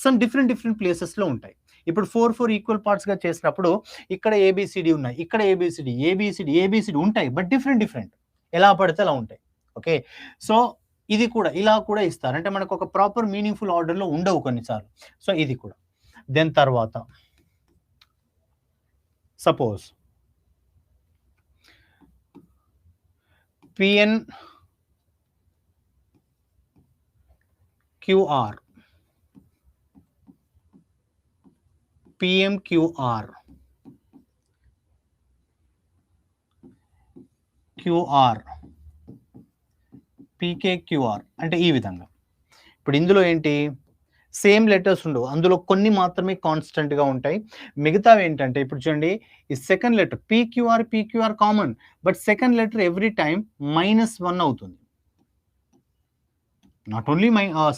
[SPEAKER 1] సమ్ డిఫరెంట్ ప్లేసెస్లో ఉంటాయి. ఇప్పుడు 4 ఈక్వల్ పార్ట్స్గా చేసినప్పుడు ఇక్కడ ఏబిసిడి ఉన్నాయి, ఇక్కడ ఏబిసిడి ఉంటాయి, బట్ డిఫరెంట్ ఎలా పడితే అలా ఉంటాయి. ఓకే, సో ఇది కూడా ఇలా కూడా ఇస్తారు, అంటే మనకు ఒక ప్రాపర్ మీనింగ్ఫుల్ ఆర్డర్లో ఉండవు కొన్నిసార్లు. సో ఇది కూడా. దెన్ తర్వాత సపోజ్ పిఎన్క్యూఆర్, పిఎంక్యూఆర్, క్యూఆర్, పీకేక్యూఆర్ అంటే ఈ విధంగా. ఇప్పుడు ఇందులో ఏంటి, సేమ్ లెటర్స్ ఉండవు, అందులో కొన్ని మాత్రమే కాన్స్టెంట్గా ఉంటాయి, మిగతావి ఏంటంటే ఇప్పుడు చూడండి ఈ second letter PQR common, but second letter every time -1 అవుతుంది. నాట్ ఓన్లీ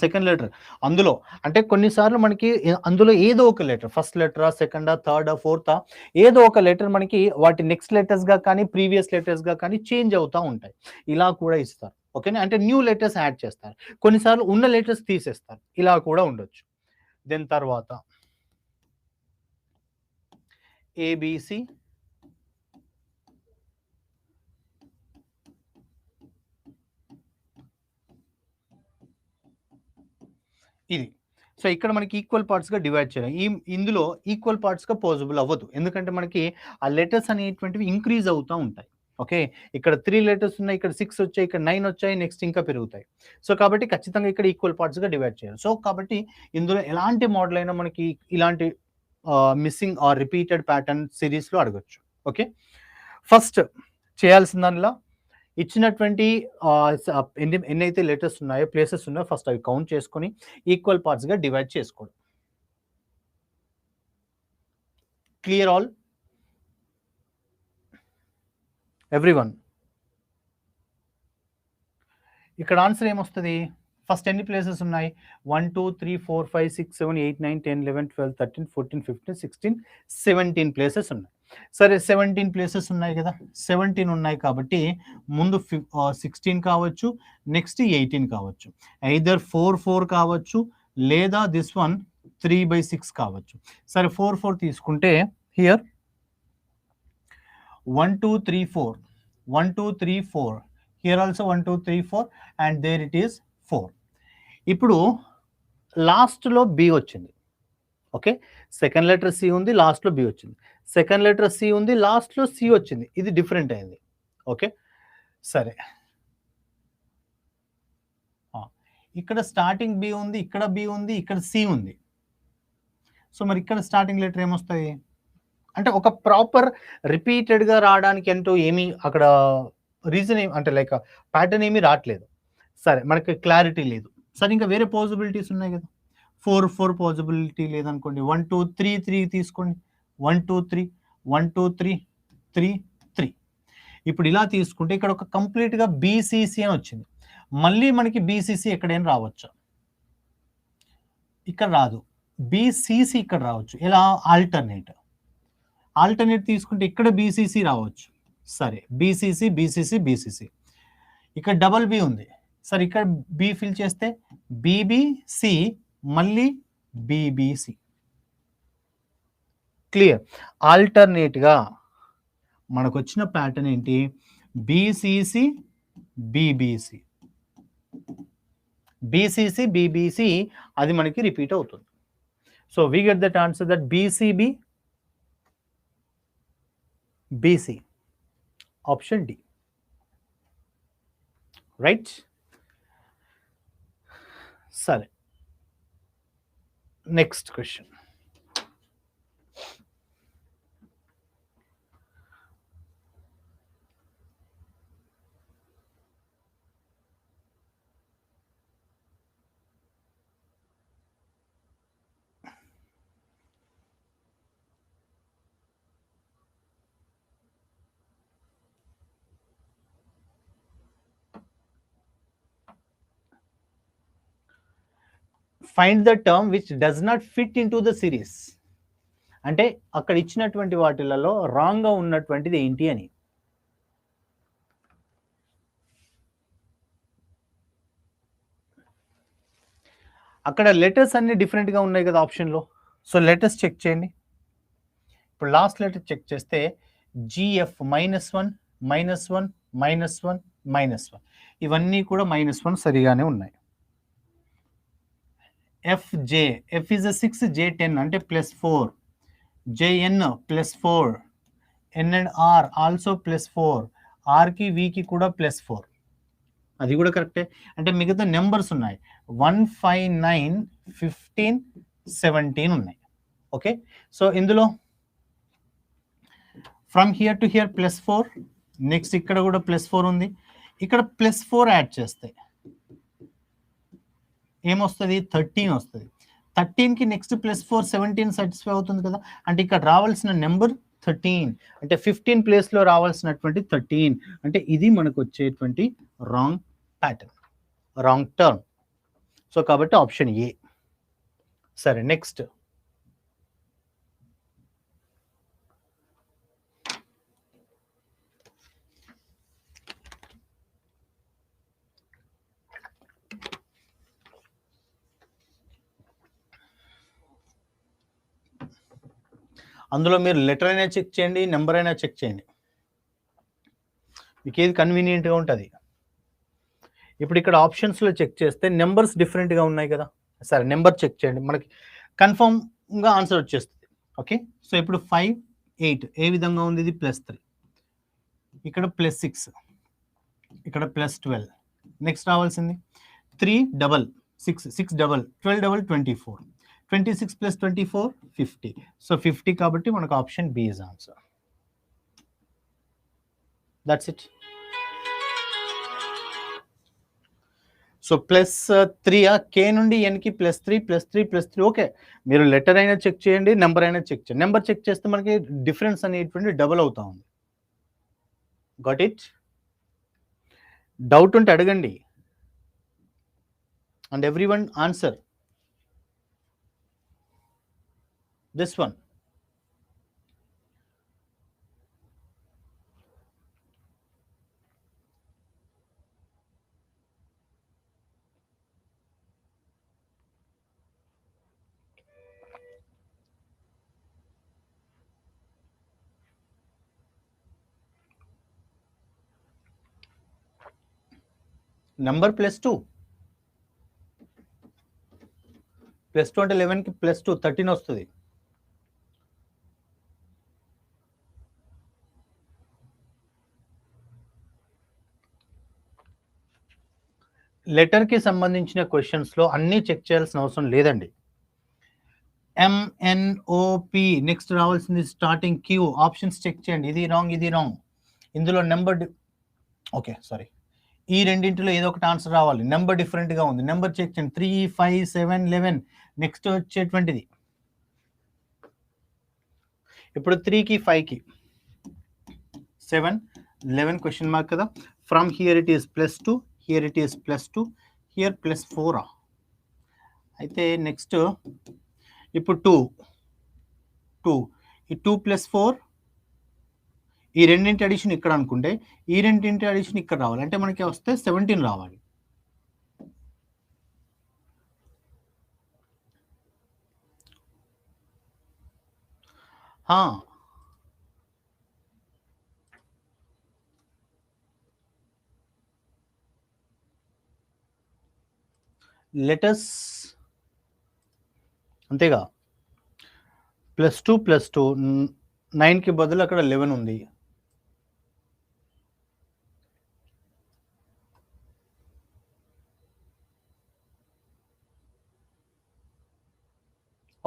[SPEAKER 1] సెకండ్ లెటర్, అందులో అంటే కొన్నిసార్లు మనకి అందులో ఏదో ఒక లెటర్, ఫస్ట్ లెటరా, సెకండా, థర్డా, ఫోర్తా, ఏదో ఒక లెటర్ మనకి వాటి నెక్స్ట్ లెటర్స్గా కానీ ప్రీవియస్ లెటర్స్గా కానీ చేంజ్ అవుతూ ఉంటాయి. ఇలా కూడా ఇస్తారు. ఓకేనా, అంటే న్యూ లెటర్స్ యాడ్ చేస్తారు, కొన్నిసార్లు ఉన్న లెటర్స్ తీసేస్తారు, ఇలా కూడా ఉండొచ్చు. దెన్ తర్వాత ఏబిసి, ఇది. సో ఇక్కడ మనకి ఈక్వల్ పార్ట్స్గా డివైడ్ చేయడం, ఇందులో ఈక్వల్ పార్ట్స్గా పాసిబుల్ అవ్వదు, ఎందుకంటే మనకి ఆ లెటర్స్ అనేటువంటివి ఇంక్రీజ్ అవుతూ ఉంటాయి. ఓకే, ఇక్కడ 3 లెటర్స్ ఉన్నాయి, ఇక్కడ 6 వచ్చాయి, ఇక్కడ 9 వచ్చాయి, నెక్స్ట్ ఇంకా పెరుగుతాయి. సో కాబట్టి ఖచ్చితంగా ఇక్కడ ఈక్వల్ పార్ట్స్గా డివైడ్ చేయాలి. సో కాబట్టి ఇందులో ఎలాంటి మోడల్ అయినా మనకి ఇలాంటి మిస్సింగ్ ఆర్ రిపీటెడ్ ప్యాటర్న్ సిరీస్లో అడగచ్చు. ఓకే, ఫస్ట్ చేయాల్సిందల్లా ఇచ్చినటువంటి ఎన్నైతే లెటర్స్ ఉన్నాయో, ప్లేసెస్ ఉన్నాయో, ఫస్ట్ అవి కౌంట్ చేసుకొని ఈక్వల్ పార్ట్స్గా డివైడ్ చేసుకోవడం. Clear all everyone? ఇక్కడ ఆన్సర్ ఏమొస్తుంది, ఫస్ట్ ఎన్ని ప్లేసెస్ ఉన్నాయి, 1 2 3 4 5 6 7 8 9 10 11 12 13 14 15 16 17 ప్లేసెస్ ఉన్నాయి. సరే 17 ప్లేసెస్ ఉన్నాయి కదా, 17 ఉన్నాయి కాబట్టి ముందు 16 కావచ్చు, నెక్స్ట్ 18 కావచ్చు, ఐదర్ 4 కావచ్చు, లేదా దిస్ వన్ 3/6 కావచ్చు. సరే 4 తీసుకుంటే here 1 2 3 4, 1 2 3 4, here also 1 2 3 4 and there it is 4. ఇప్పుడు లాస్ట్లో బి వచ్చింది. ఓకే, సెకండ్ లెటర్ సి ఉంది, లాస్ట్లో బి వచ్చింది, సెకండ్ లెటర్ సి ఉంది, లాస్ట్లో సి వచ్చింది, ఇది డిఫరెంట్ అయింది. ఓకే, సరే ఇక్కడ స్టార్టింగ్ బి ఉంది, ఇక్కడ బి ఉంది, ఇక్కడ సి ఉంది. సో మరి ఇక్కడ స్టార్టింగ్ లెటర్ ఏమొస్తాయి అంటే ఒక ప్రాపర్ రిపీటెడ్గా రావడానికి ఎంతో ఏమీ అక్కడ రీజన్ అంటే లైక్ ప్యాటర్న్ ఏమీ రావట్లేదు. సరే మనకి క్లారిటీ లేదు. సరే ఇంకా వేరే పాసిబిలిటీస్ ఉన్నాయి కదా. 4 పాసిబిలిటీ లేదనుకోండి, 1 2 3 3 తీసుకోండి. 1 2 3 1 2 3 3 3. ఇప్పుడు ఇలా తీసుకుంటే ఇక్కడ ఒక కంప్లీట్గా బీసీసీ అని వచ్చింది. మళ్ళీ మనకి బీసీసీ ఎక్కడైనా రావచ్చు, ఇక్కడ రాదు. బీసీసీ ఇక్కడ రావచ్చు. ఎలా ఆల్టర్నేట్ తీసుకుంటే ఇక్కడ బీసీసీ రావచ్చు. సరే బీసీసీ బీసీసీ బీసీసీ, ఇక్కడ డబల్ బి ఉంది. సరే ఇక్కడ బి ఫిల్ చేస్తే బీబీసి మళ్ళీ బీబీసి. క్లియర్. ఆల్టర్నేట్గా మనకు వచ్చిన ప్యాటర్న్ ఏంటి, బీసీసీ బీబీసి, బీసీసీ బీబీసి, అది మనకి రిపీట్ అవుతుంది. So we get that answer that B C B B C, option D. Right. సరే next question. Find the term which does not fit into the series. అంటే అక్కడ ఇచ్చినటువంటి వాటిలలో రాంగ్గా ఉన్నటువంటిది ఏంటి అని. అక్కడ లెటర్స్ అన్ని డిఫరెంట్గా ఉన్నాయి కదా ఆప్షన్లో. సో లెటర్స్ చెక్ చేయండి. ఇప్పుడు లాస్ట్ లెటర్ చెక్ చేస్తే జిఎఫ్ -1 -1 -1 -1, ఇవన్నీ కూడా -1 సరిగానే ఉన్నాయి. ఎఫ్జే, ఎఫ్ ఇస్ 6, జే 10 అంటే +4, J N +4, N and R also +4, ఆర్కి వికి కూడా +4, అది కూడా కరెక్టే. అంటే మిగతా నెంబర్స్ ఉన్నాయి 1 5 9 15 17 ఉన్నాయి. ఓకే, సో ఇందులో from here to here +4, next ఇక్కడ కూడా +4 ఉంది, ఇక్కడ +4 యాడ్ చేస్తే ఏమొస్తుంది, 13 వస్తుంది. 13కి నెక్స్ట్ +4 17 సాటిస్ఫై అవుతుంది కదా. అంటే ఇక్కడ రావాల్సిన నెంబర్ 13, అంటే 15 ప్లేస్లో రావాల్సినటువంటి 13, అంటే ఇది మనకు వచ్చేటువంటి wrong pattern, wrong term. So కాబట్టి ఆప్షన్ ఏ. సరే నెక్స్ట్. అందులో మీరు లెటర్ అయినా చెక్ చేయండి, నెంబర్ అయినా చెక్ చేయండి, మీకు ఏది కన్వీనియంట్గా ఉంటుంది. ఇప్పుడు ఇక్కడ ఆప్షన్స్లో చెక్ చేస్తే నెంబర్స్ డిఫరెంట్గా ఉన్నాయి కదా. సరే నెంబర్ చెక్ చేయండి, మనకి కన్ఫర్మ్గా ఆన్సర్ వచ్చేస్తుంది. ఓకే, సో ఇప్పుడు 5 8 ఏ విధంగా ఉంది, ఇది +3, ఇక్కడ +6, ఇక్కడ +12, నెక్స్ట్ రావాల్సింది 3 డబల్ 6 6 డబల్ 12 డబల్ 24, 26 + 24 50. సో 50 కాబట్టి మనకు option B is answer. That's it. So +3 K నుండి ఎన్కి +3 +3 +3. ఓకే, మీరు లెటర్ అయినా చెక్ చేయండి, నెంబర్ అయినా చెక్ చేయండి. నెంబర్ చెక్ చేస్తే మనకి డిఫరెన్స్ అనేటువంటి డబుల్ అవుతా ఉంది. Got it. డౌట్ ఉంటే అడగండి and every one answer this one. Number +2 అంటే 11కి +2 13 వస్తుంది. లెటర్కి సంబంధించిన క్వశ్చన్స్లో అన్నీ చెక్ చేయాల్సిన అవసరం లేదండి. MNOP నెక్స్ట్ రావాల్సింది స్టార్టింగ్ క్యూ. ఆప్షన్స్ చెక్ చేయండి, ఇది రాంగ్ ఇది రాంగ్. ఇందులో నెంబర్ ఓకే సారీ, ఈ రెండింటిలో ఏదో ఒకటి ఆన్సర్ రావాలి. నెంబర్ డిఫరెంట్గా ఉంది, నెంబర్ చెక్ చేయండి. 3, 5, 7, 11 నెక్స్ట్ వచ్చేటువంటిది. ఇప్పుడు 3కి 5కి 7, 11 క్వశ్చన్ మార్క్ కదా. From here it is +2, here it is +2, here +4. అయితే నెక్స్ట్ ఇప్పుడు 2 ఈ 2 + 4 ఈ రెండింటి అడిషన్ ఇక్కడ అనుకుంటే ఈ రెండింటి అడిషన్ ఇక్కడ రావాలి. అంటే మనకి వస్తే 17 రావాలి. లెటర్స్ అంతేగా, +2 + 2 9కి బదులు అక్కడ 11 ఉంది.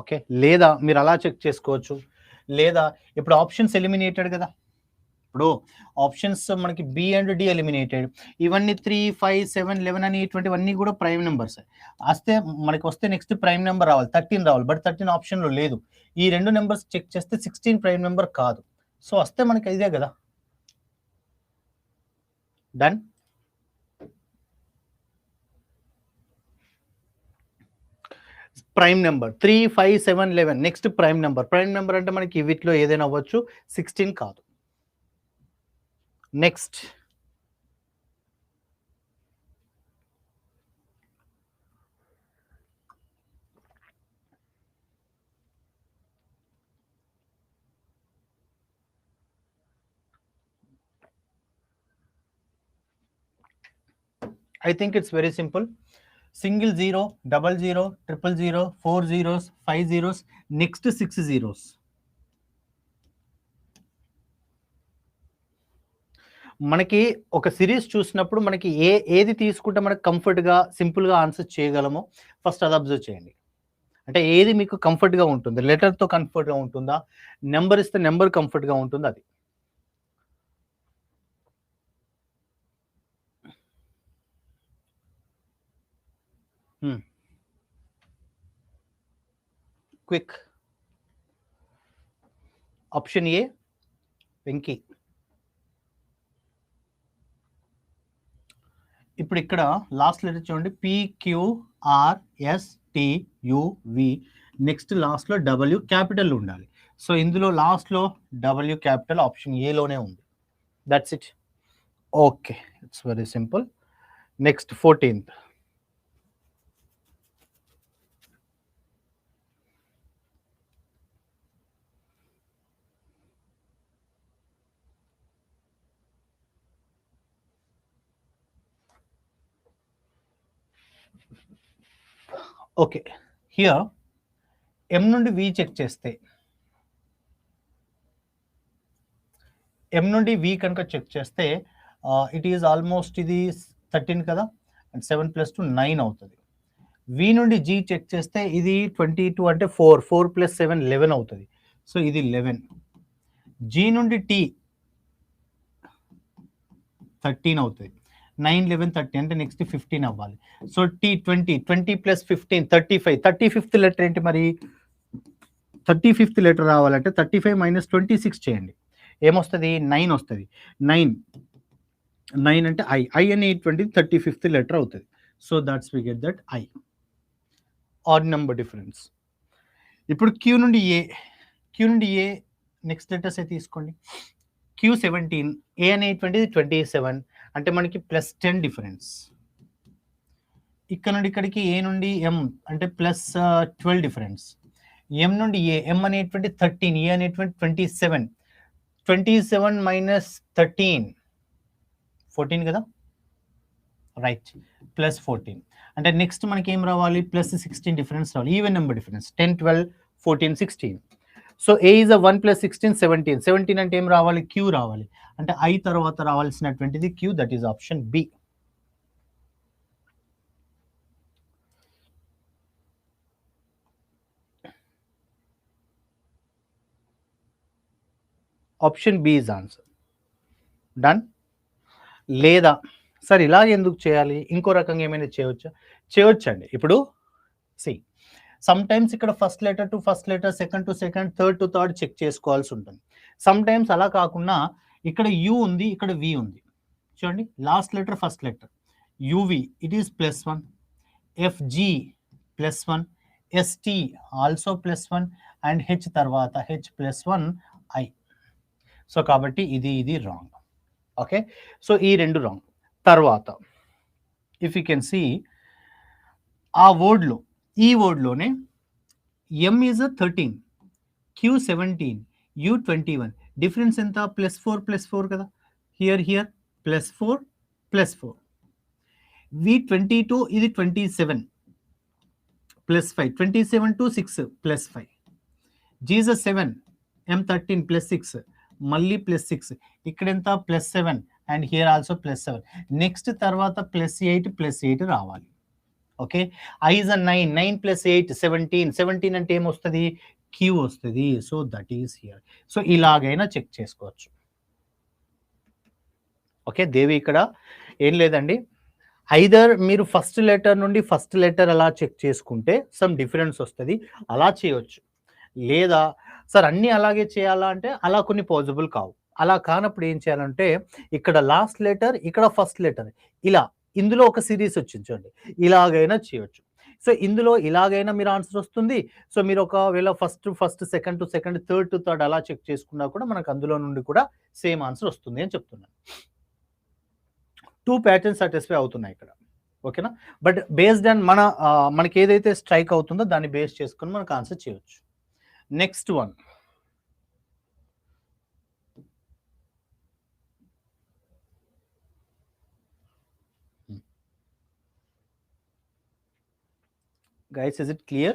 [SPEAKER 1] ఓకే, లేదా మీరు అలా చెక్ చేసుకోవచ్చు, లేదా ఇప్పుడు ఆప్షన్స్ ఎలిమినేటెడ్ కదా. ఇప్పుడు ఆప్షన్స్ మనకి B అండ్ D ఎలిమినేటెడ్. ఇవన్నీ 3, 5, 7, 11 అనేటువంటివన్నీ కూడా ప్రైమ్ నెంబర్స్. మనకి వస్తే నెక్స్ట్ ప్రైమ్ నెంబర్ రావాలి, 13 రావాలి. బట్ 13 ఆప్షన్లో లేదు. ఈ రెండు నెంబర్స్ చెక్ చేస్తే 16 ప్రైమ్ నెంబర్ కాదు. సో వస్తే మనకి ఇదే కదా. Done. Prime number 3, 5, 7, 11 next prime number. Prime number అంటే మనకి వీటిలో ఏదైనా అవ్వచ్చు, 16 కాదు. Next I think it's very simple. Single 0, double 0, triple 0, 4 zeros, 5 zeros, next 6 zeros. మనకి ఒక సిరీస్ చూసినప్పుడు మనకి ఏది తీసుకుంటే మనకి కంఫర్ట్గా సింపుల్గా ఆన్సర్ చేయగలమో ఫస్ట్ అది అబ్జర్వ్ చేయండి. అంటే ఏది మీకు కంఫర్ట్గా ఉంటుంది, లెటర్తో కంఫర్ట్గా ఉంటుందా, నెంబర్ ఇస్తే నెంబర్ కంఫర్ట్గా ఉంటుందా, అది. క్విక్. Option A Venky. ఇప్పుడు ఇక్కడ లాస్ట్ లెటర్ చూడండి, PQRSTUV. నెక్స్ట్ లాస్ట్లో W క్యాపిటల్ ఉండాలి. సో ఇందులో లాస్ట్లో W క్యాపిటల్ ఆప్షన్ ఏలోనే ఉంది. That's it. Okay, it's very simple. Next 14th. Okay, here M నుండి V చెక్ చేస్తే, M నుండి V కనుక చెక్ చేస్తే ఇట్ ఈజ్ ఆల్మోస్ట్ ఇది 13 కదా, అండ్ 7 + 2 9 అవుతుంది. V నుండి G చెక్ చేస్తే ఇది 22 అంటే 4 + 7 11 అవుతుంది. సో ఇది 11. G నుండి T 13 అవుతుంది. 9, 11, 30 అంటే నెక్స్ట్ 15 అవ్వాలి. So T 20 + 15 35. 35th లెటర్ ఏంటి మరి? 35th లెటర్ రావాలంటే 35 - 26 చేయండి, ఏమొస్తుంది? 9 వస్తుంది. 9 అంటే I అనేటువంటి 35th లెటర్ అవుతుంది. So that's we get that I. Odd number difference. ఇప్పుడు Q నుండి A నెక్స్ట్ లెటర్స్ అయితే తీసుకోండి. Q17, A అనేటువంటిది 27 అంటే మనకి +10 డిఫరెన్స్. ఇక్కడ నుండి ఇక్కడికి A నుండి M అంటే +12 డిఫరెన్స్. M నుండి A, M అనేటువంటి 13, A అనేటువంటి 27. 27 - 13 14 కదా, రైట్. +14 అంటే నెక్స్ట్ మనకి ఏం రావాలి? +16 డిఫరెన్స్ రావాలి, even number difference. 10, 12, 14, 16. So A is a 1 + 16 17. 17 అంటే ఏం రావాలి? Q రావాలి. అంటే I తర్వాత రావాల్సినటువంటిది Q, that is option B. Option B is answer. Done. లేదా సార్ ఇలా ఎందుకు చేయాలి, ఇంకో రకంగా ఏమైనా చేయవచ్చా? చేయవచ్చండి. ఇప్పుడు సి సమ్ టైమ్స్ ఇక్కడ first letter to first letter, second to second, third to third check చేసుకోవాల్సి ఉంటుంది. సమ్ టైమ్స్ అలా కాకుండా ఇక్కడ యు ఉంది, ఇక్కడ వి ఉంది. చూడండి, last letter first letter UV it is +1, FG +1, ST also +1 and H తర్వాత హెచ్ +1 ఐ. సో కాబట్టి ఇది రాంగ్. ఓకే, సో ఈ రెండు రాంగ్. తర్వాత ఇఫ్ యూ కెన్ సీ ఆ వర్డ్లో, ఈ వర్డ్లోనే ఎం ఈజ్ 13, క్యూ 17, యూ 21. డిఫరెన్స్ ఎంత? +4 కదా. హియర్ +4 +4. వి 22 ఇది 27 +5, 27 to 6 +5. జీసస్ 7, ఎం 13 +6 మళ్ళీ +6. ఇక్కడ ఎంత? +7 అండ్ హియర్ ఆల్సో +7. నెక్స్ట్ తర్వాత +8 రావాలి. ఓకే, ఐ ఇస్ 9, 9 + 8 17, 17 అంటే ఏమొస్తుంది? క్యూ వస్తుంది. So that is here. So ఇలాగైనా చెక్ చేసుకోవచ్చు. ఓకే, దేవి ఇక్కడ ఏం లేదండి, ఐదర్ మీరు ఫస్ట్ లెటర్ నుండి ఫస్ట్ లెటర్ అలా చెక్ చేసుకుంటే సమ్ డిఫరెన్స్ వస్తుంది, అలా చేయొచ్చు. లేదా సార్ అన్నీ అలాగే చేయాలా అంటే అలా కొన్ని పాసిబుల్ కావు. అలా కానప్పుడు ఏం చేయాలంటే ఇక్కడ లాస్ట్ లెటర్, ఇక్కడ ఫస్ట్ లెటర్, ఇలా ఇందులో ఒక సిరీస్ వచ్చింది చూడండి, ఇలాగైనా చేయొచ్చు. సో ఇందులో ఇలాగైనా మీరు ఆన్సర్ వస్తుంది. సో మీరు ఒకవేళ first second to second, third to third అలా చెక్ చేసుకున్నా కూడా మనకు అందులో నుండి కూడా సేమ్ ఆన్సర్ వస్తుంది అని చెప్తున్నాను. 2 ప్యాటర్న్స్ సాటిస్ఫై అవుతున్నాయి ఇక్కడ. ఓకేనా, బట్ బేస్డ్ ఆన్ మనకి ఏదైతే స్ట్రైక్ అవుతుందో దాన్ని బేస్ చేసుకుని మనకు ఆన్సర్ చేయొచ్చు. Next one, guys, is it clear?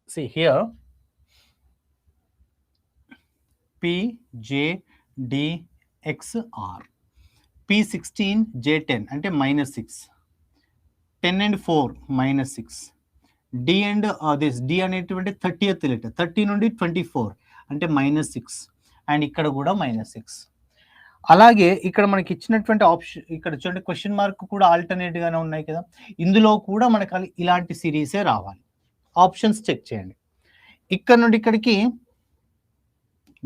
[SPEAKER 1] See here, P, J, D, X, R. P16, J10 అంటే -6, 10 and 4 -6. D and this D అనేటువంటి 30th లెటర్, 30 నుండి 24 అంటే -6 అండ్ ఇక్కడ కూడా -6. అలాగే ఇక్కడ మనకి ఇచ్చినటువంటి ఆప్షన్ ఇక్కడ చూడండి, క్వశ్చన్ మార్క్ కూడా ఆల్టర్నేట్ గానే ఉన్నాయి కదా, ఇందులో కూడా మనకు ఇలాంటి సిరీసే రావాలి. ఆప్షన్స్ చెక్ చేయండి. ఇక్కడ నుండి ఇక్కడికి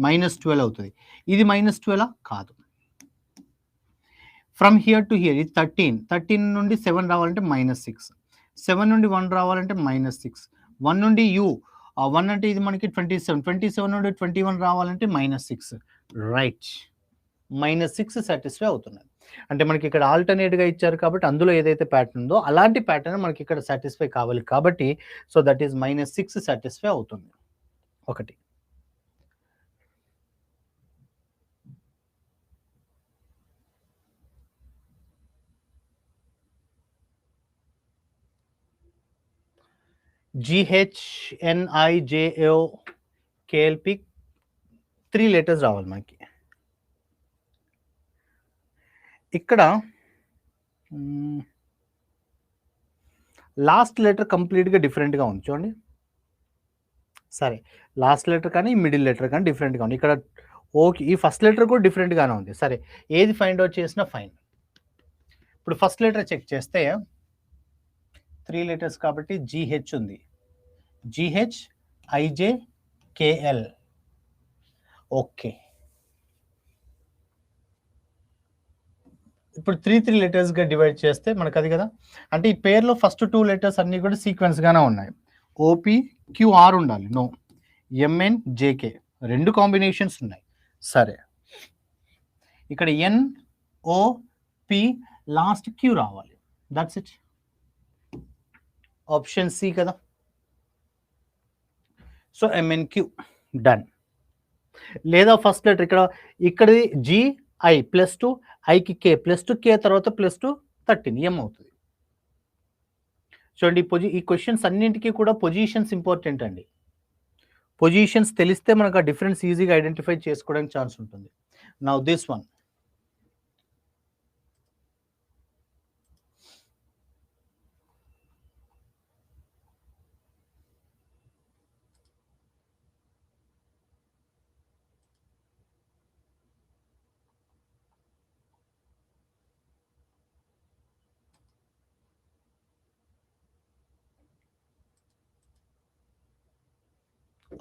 [SPEAKER 1] -12 అవుతుంది, ఇది -12 కాదు. ఫ్రమ్ హియర్ టు హియర్ ఇది 13 నుండి 7 రావాలంటే -6, 7 నుండి 1 రావాలంటే -6, 1 నుండి యూ 1 అంటే ఇది మనకి 27 నుండి 21 రావాలంటే -6. రైట్, -6 సాటిస్ఫై అవుతున్నది. అంటే మనకి ఇక్కడ ఆల్టర్నేట్గా ఇచ్చారు కాబట్టి అందులో ఏదైతే ప్యాటర్న్ ఉందో అలాంటి ప్యాటర్న్ మనకి ఇక్కడ సాటిస్ఫై కావాలి కాబట్టి సో దట్ ఈస్ -6 సాటిస్ఫై అవుతుంది. ఒకటి. GHNIJOKLP 3 లెటర్స్ రావాలి మనకి. ఇక్కడ లాస్ట్ లెటర్ కంప్లీట్గా డిఫరెంట్గా ఉంది చూడండి. సరే, లాస్ట్ లెటర్ కానీ మిడిల్ లెటర్ కానీ డిఫరెంట్గా ఉంది. ఇక్కడ ఓకే, ఈ ఫస్ట్ లెటర్ కూడా డిఫరెంట్గానే ఉంది. సరే, ఏది ఫైండ్ అవుట్ చేసినా ఫైన్. ఇప్పుడు ఫస్ట్ లెటర్ చెక్ చేస్తే 3 లెటర్స్ కాబట్టి GH ఉంది, GHIJKL. ఓకే, ఇప్పుడు 3 లెటర్స్గా డివైడ్ చేస్తే మనకు అది కదా, అంటే ఈ పేర్లో ఫస్ట్ 2 లెటర్స్ అన్నీ కూడా సీక్వెన్స్గానే ఉన్నాయి. OPQR ఉండాలి, నో, MNJK 2 కాంబినేషన్స్ ఉన్నాయి. సరే, ఇక్కడ NOP లాస్ట్ క్యూ రావాలి, దట్స్ ఇట్. ఆప్షన్ సి కదా. So MNQ done. లేదా ఫస్ట్ లెటర్ ఇక్కడది GI +2, ఐకి K +2, K తర్వాత +2 13 M అవుతుంది. చూడండి ఈ క్వశ్చన్స్ అన్నింటికీ కూడా పొజిషన్స్ ఇంపార్టెంట్ అండి. పొజిషన్స్ తెలిస్తే మనకు ఆ డిఫరెన్స్ ఈజీగా ఐడెంటిఫై చేసుకోవడానికి ఛాన్స్ ఉంటుంది. నౌ దిస్ వన్,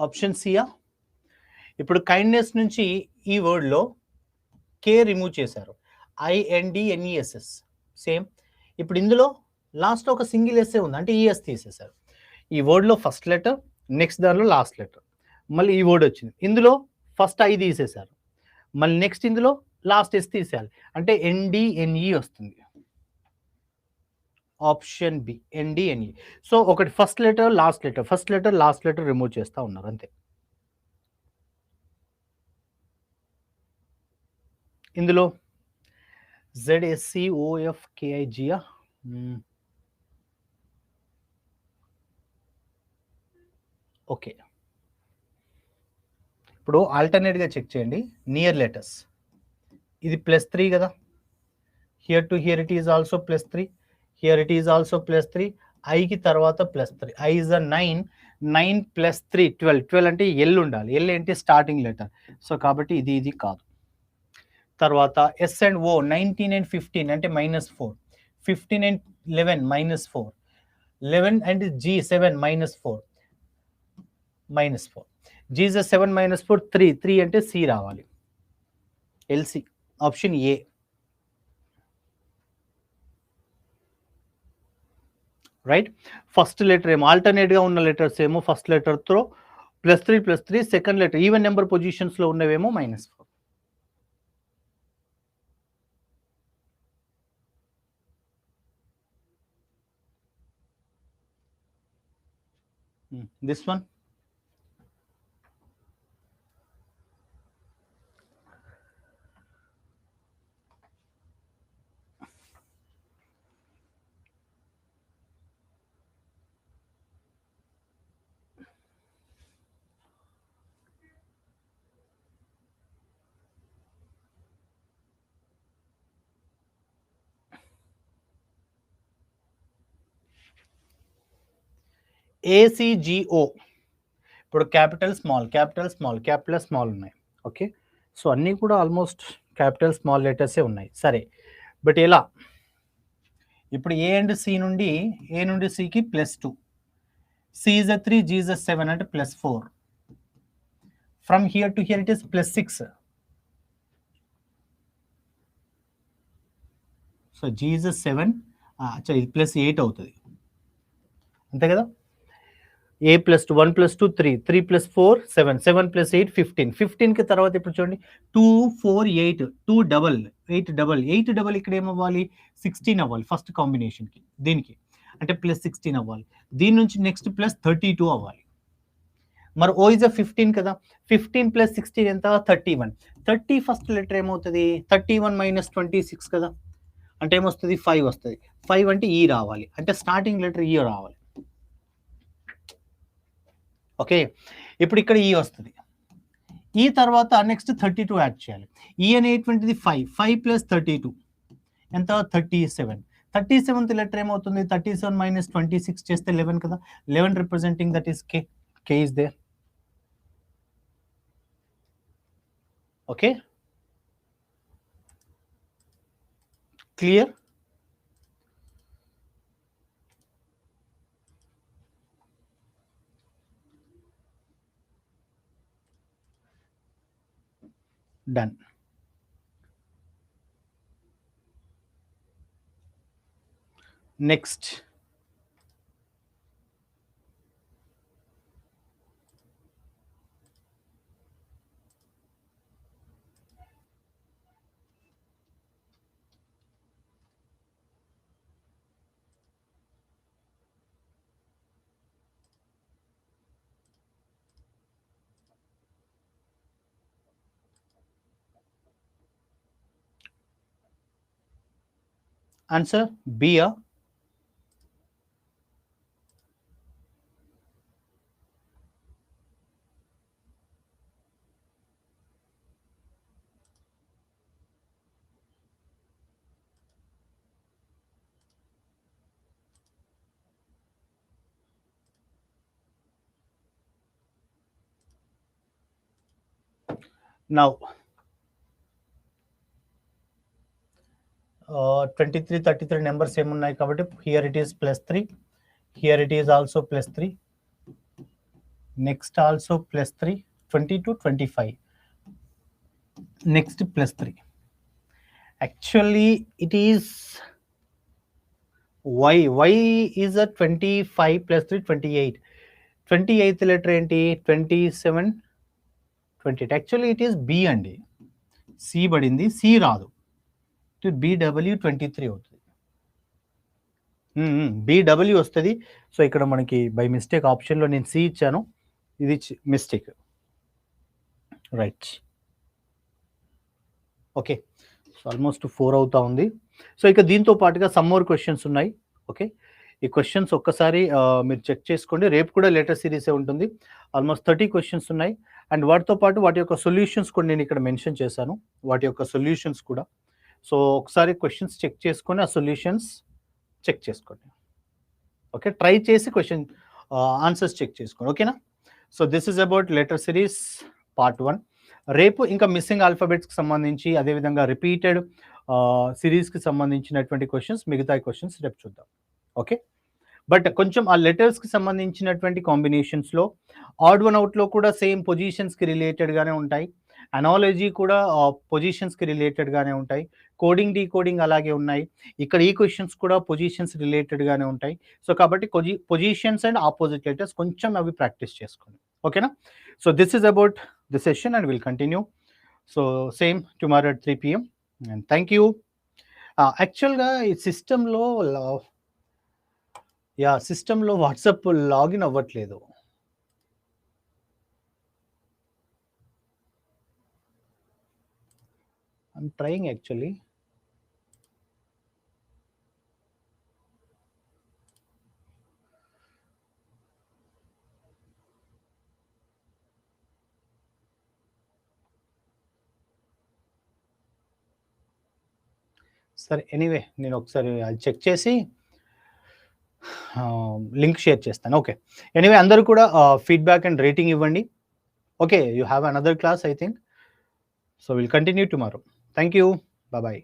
[SPEAKER 1] ఆప్షన్ సియా. ఇప్పుడు కైండ్నెస్ నుంచి ఈ వర్డ్లో కే రిమూవ్ చేశారు, INDNESS సేమ్. ఇప్పుడు ఇందులో లాస్ట్లో ఒక సింగిల్ ఎస్ఏ ఉంది, అంటే ఈఎస్ తీసేశారు. ఈ వర్డ్లో ఫస్ట్ లెటర్, నెక్స్ట్ దానిలో లాస్ట్ లెటర్, మళ్ళీ ఈ వర్డ్ వచ్చింది. ఇందులో ఫస్ట్ ఐ తీసేశారు, మళ్ళీ నెక్స్ట్ ఇందులో లాస్ట్ ఎస్ తీసేయాలి, అంటే NDNE వస్తుంది. Option B NDNE. సో ఒకటి first letter last letter, first letter last letter remove చేస్తూ ఉన్నారు అంతే. ఇందులో ZSCOFKIG ఓకే. ఇప్పుడు ఆల్టర్నేట్గా చెక్ చేయండి. నియర్ లెటర్స్, ఇది +3 కదా, here to here it is also +3, here it is also +3, ఐకి తర్వాత +3, ఐ ఇస్ అ 9, 9 + 3 12, 12 అంటే ఎల్ ఉండాలి, ఎల్ ఏంటి స్టార్టింగ్ లెటర్, సో కాబట్టి ఇది కాదు. తర్వాత ఎస్ అండ్ ఓ 19 and 15 అంటే -4, 15 and 11 -4, 11 and G 7 -4, -4, G is 7 -4 3 అంటే సి రావాలి, L C. Option A. Right. First letter ఏమో ఆల్టర్నేట్గా ఉన్న లెటర్స్ ఏమో ఫస్ట్ లెటర్తో +3, సెకండ్ లెటర్ ఈవెన్ నెంబర్ పొజిషన్స్లో ఉన్నవేమో -4. This one, ACGO. ఇప్పుడు capital small, capital small, capital small ఉన్నాయి. ఓకే, సో అన్నీ కూడా ఆల్మోస్ట్ క్యాపిటల్ స్మాల్ లెటర్సే ఉన్నాయి. సరే, బట్ ఎలా? ఇప్పుడు ఏ అండ్ సి నుండి, ఏ నుండి సికి +2, సి ఇస్ 3, G is 7 అంటే +4, from here to here it is +6, so G is 7, ఇది +8 అవుతుంది అంతే కదా. A +2, 1 + 2 3, 3 + 4 7, 7 + 8 15, 15కి తర్వాత ఇప్పుడు చూడండి 2 4 8, 2 డబల్ 8 డబల్, 8 డబల్ ఇక్కడ ఏమవ్వాలి 16 అవ్వాలి ఫస్ట్ కాంబినేషన్కి, దీనికి అంటే +16 అవ్వాలి. దీని నుంచి నెక్స్ట్ +32 అవ్వాలి. మరి O is 15 కదా, 15 + 16 ఎంత 31, 30 ఫస్ట్ లెటర్ ఏమవుతుంది 31 - 26 కదా, అంటే ఏమొస్తుంది 5 వస్తుంది. 5 అంటే ఈ రావాలి, అంటే స్టార్టింగ్ లెటర్ ఈ రావాలి. ఓకే, ఇప్పుడు ఇక్కడ ఈ వస్తుంది, ఈ తర్వాత నెక్స్ట్ 32 యాడ్ చేయాలి. ఈ అనేటువంటిది 5, 5 + 32 ఎంత 37, 37th లెటర్ ఏమవుతుంది 37 - 26 చేస్తే 11 కదా, 11 representing that is K, K is there. Okay, clear? Done. Next answer B. Now 23, 33 numbers ఏమున్నాయి కాబట్టి here it is +3, here it is also +3, next also +3, 22, 25, next +3. Actually it is y is a 25 + 3, 28. 28th letter ఏంటి 27, 28. Actually it is B అండి, C పడింది, C రాదు, BW 23 అవుతుంది, BW వస్తుంది. So ఇక్కడ మనకి బై మిస్టేక్ ఆప్షన్లో నేను సి ఇచ్చాను, ఇది mistake, right. Okay, so almost 4 అవుతా ఉంది. సో ఇక దీంతో పాటుగా సమ్ మోర్ క్వశ్చన్స్ ఉన్నాయి. ఓకే, ఈ క్వశ్చన్స్ ఒక్కసారి మీరు చెక్ చేసుకోండి, రేపు కూడా లేటెస్ట్ సిరీసే ఉంటుంది. ఆల్మోస్ట్ 30 క్వశ్చన్స్ ఉన్నాయి, అండ్ వాటితో పాటు వాటి యొక్క సొల్యూషన్స్ కూడా నేను ఇక్కడ మెన్షన్ చేశాను, వాటి యొక్క సొల్యూషన్స్ కూడా. సో ఒకసారి క్వశ్చన్స్ చెక్ చేసుకొని ఆ సొల్యూషన్స్ చెక్ చేసుకోండి. ఓకే, ట్రై చేసి క్వశ్చన్ ఆన్సర్స్ చెక్ చేసుకోండి. ఓకేనా? So this is about letter series part 1. రేపు ఇంకా మిస్సింగ్ ఆల్ఫాబెట్స్కి సంబంధించి, అదేవిధంగా రిపీటెడ్ సిరీస్కి సంబంధించినటువంటి క్వశ్చన్స్, మిగతా క్వశ్చన్స్ రేపు చూద్దాం. ఓకే, బట్ కొంచెం ఆ లెటర్స్కి సంబంధించినటువంటి కాంబినేషన్స్లో ఆడ్ వన్ అవుట్లో కూడా సేమ్ పొజిషన్స్కి రిలేటెడ్గానే ఉంటాయి, అనాలజీ కూడా పొజిషన్స్కి రిలేటెడ్గానే ఉంటాయి, కోడింగ్ డీకోడింగ్ అలాగే ఉన్నాయి. ఇక్కడ ఈ క్వశ్చన్స్ కూడా పొజిషన్స్ రిలేటెడ్గానే ఉంటాయి. సో కాబట్టి పొజిషన్స్ అండ్ ఆపోజిట్ లెటర్స్ కొంచెం అవి ప్రాక్టీస్ చేసుకోండి. ఓకేనా? So this is about the session and will continue. So same tomorrow at 3 PM. And thank you. యాక్చువల్గా ఈ సిస్టంలో సిస్టంలో వాట్సాప్ లాగిన్ అవ్వట్లేదు. I'm trying actually. సరే, ఎనీవే నేను ఒకసారి అది చెక్ చేసి లింక్ షేర్ చేస్తాను. ఓకే, ఎనీవే అందరూ కూడా ఫీడ్బ్యాక్ అండ్ రేటింగ్ ఇవ్వండి. Okay, you have another class I think. So will continue tomorrow. Thank you, bye.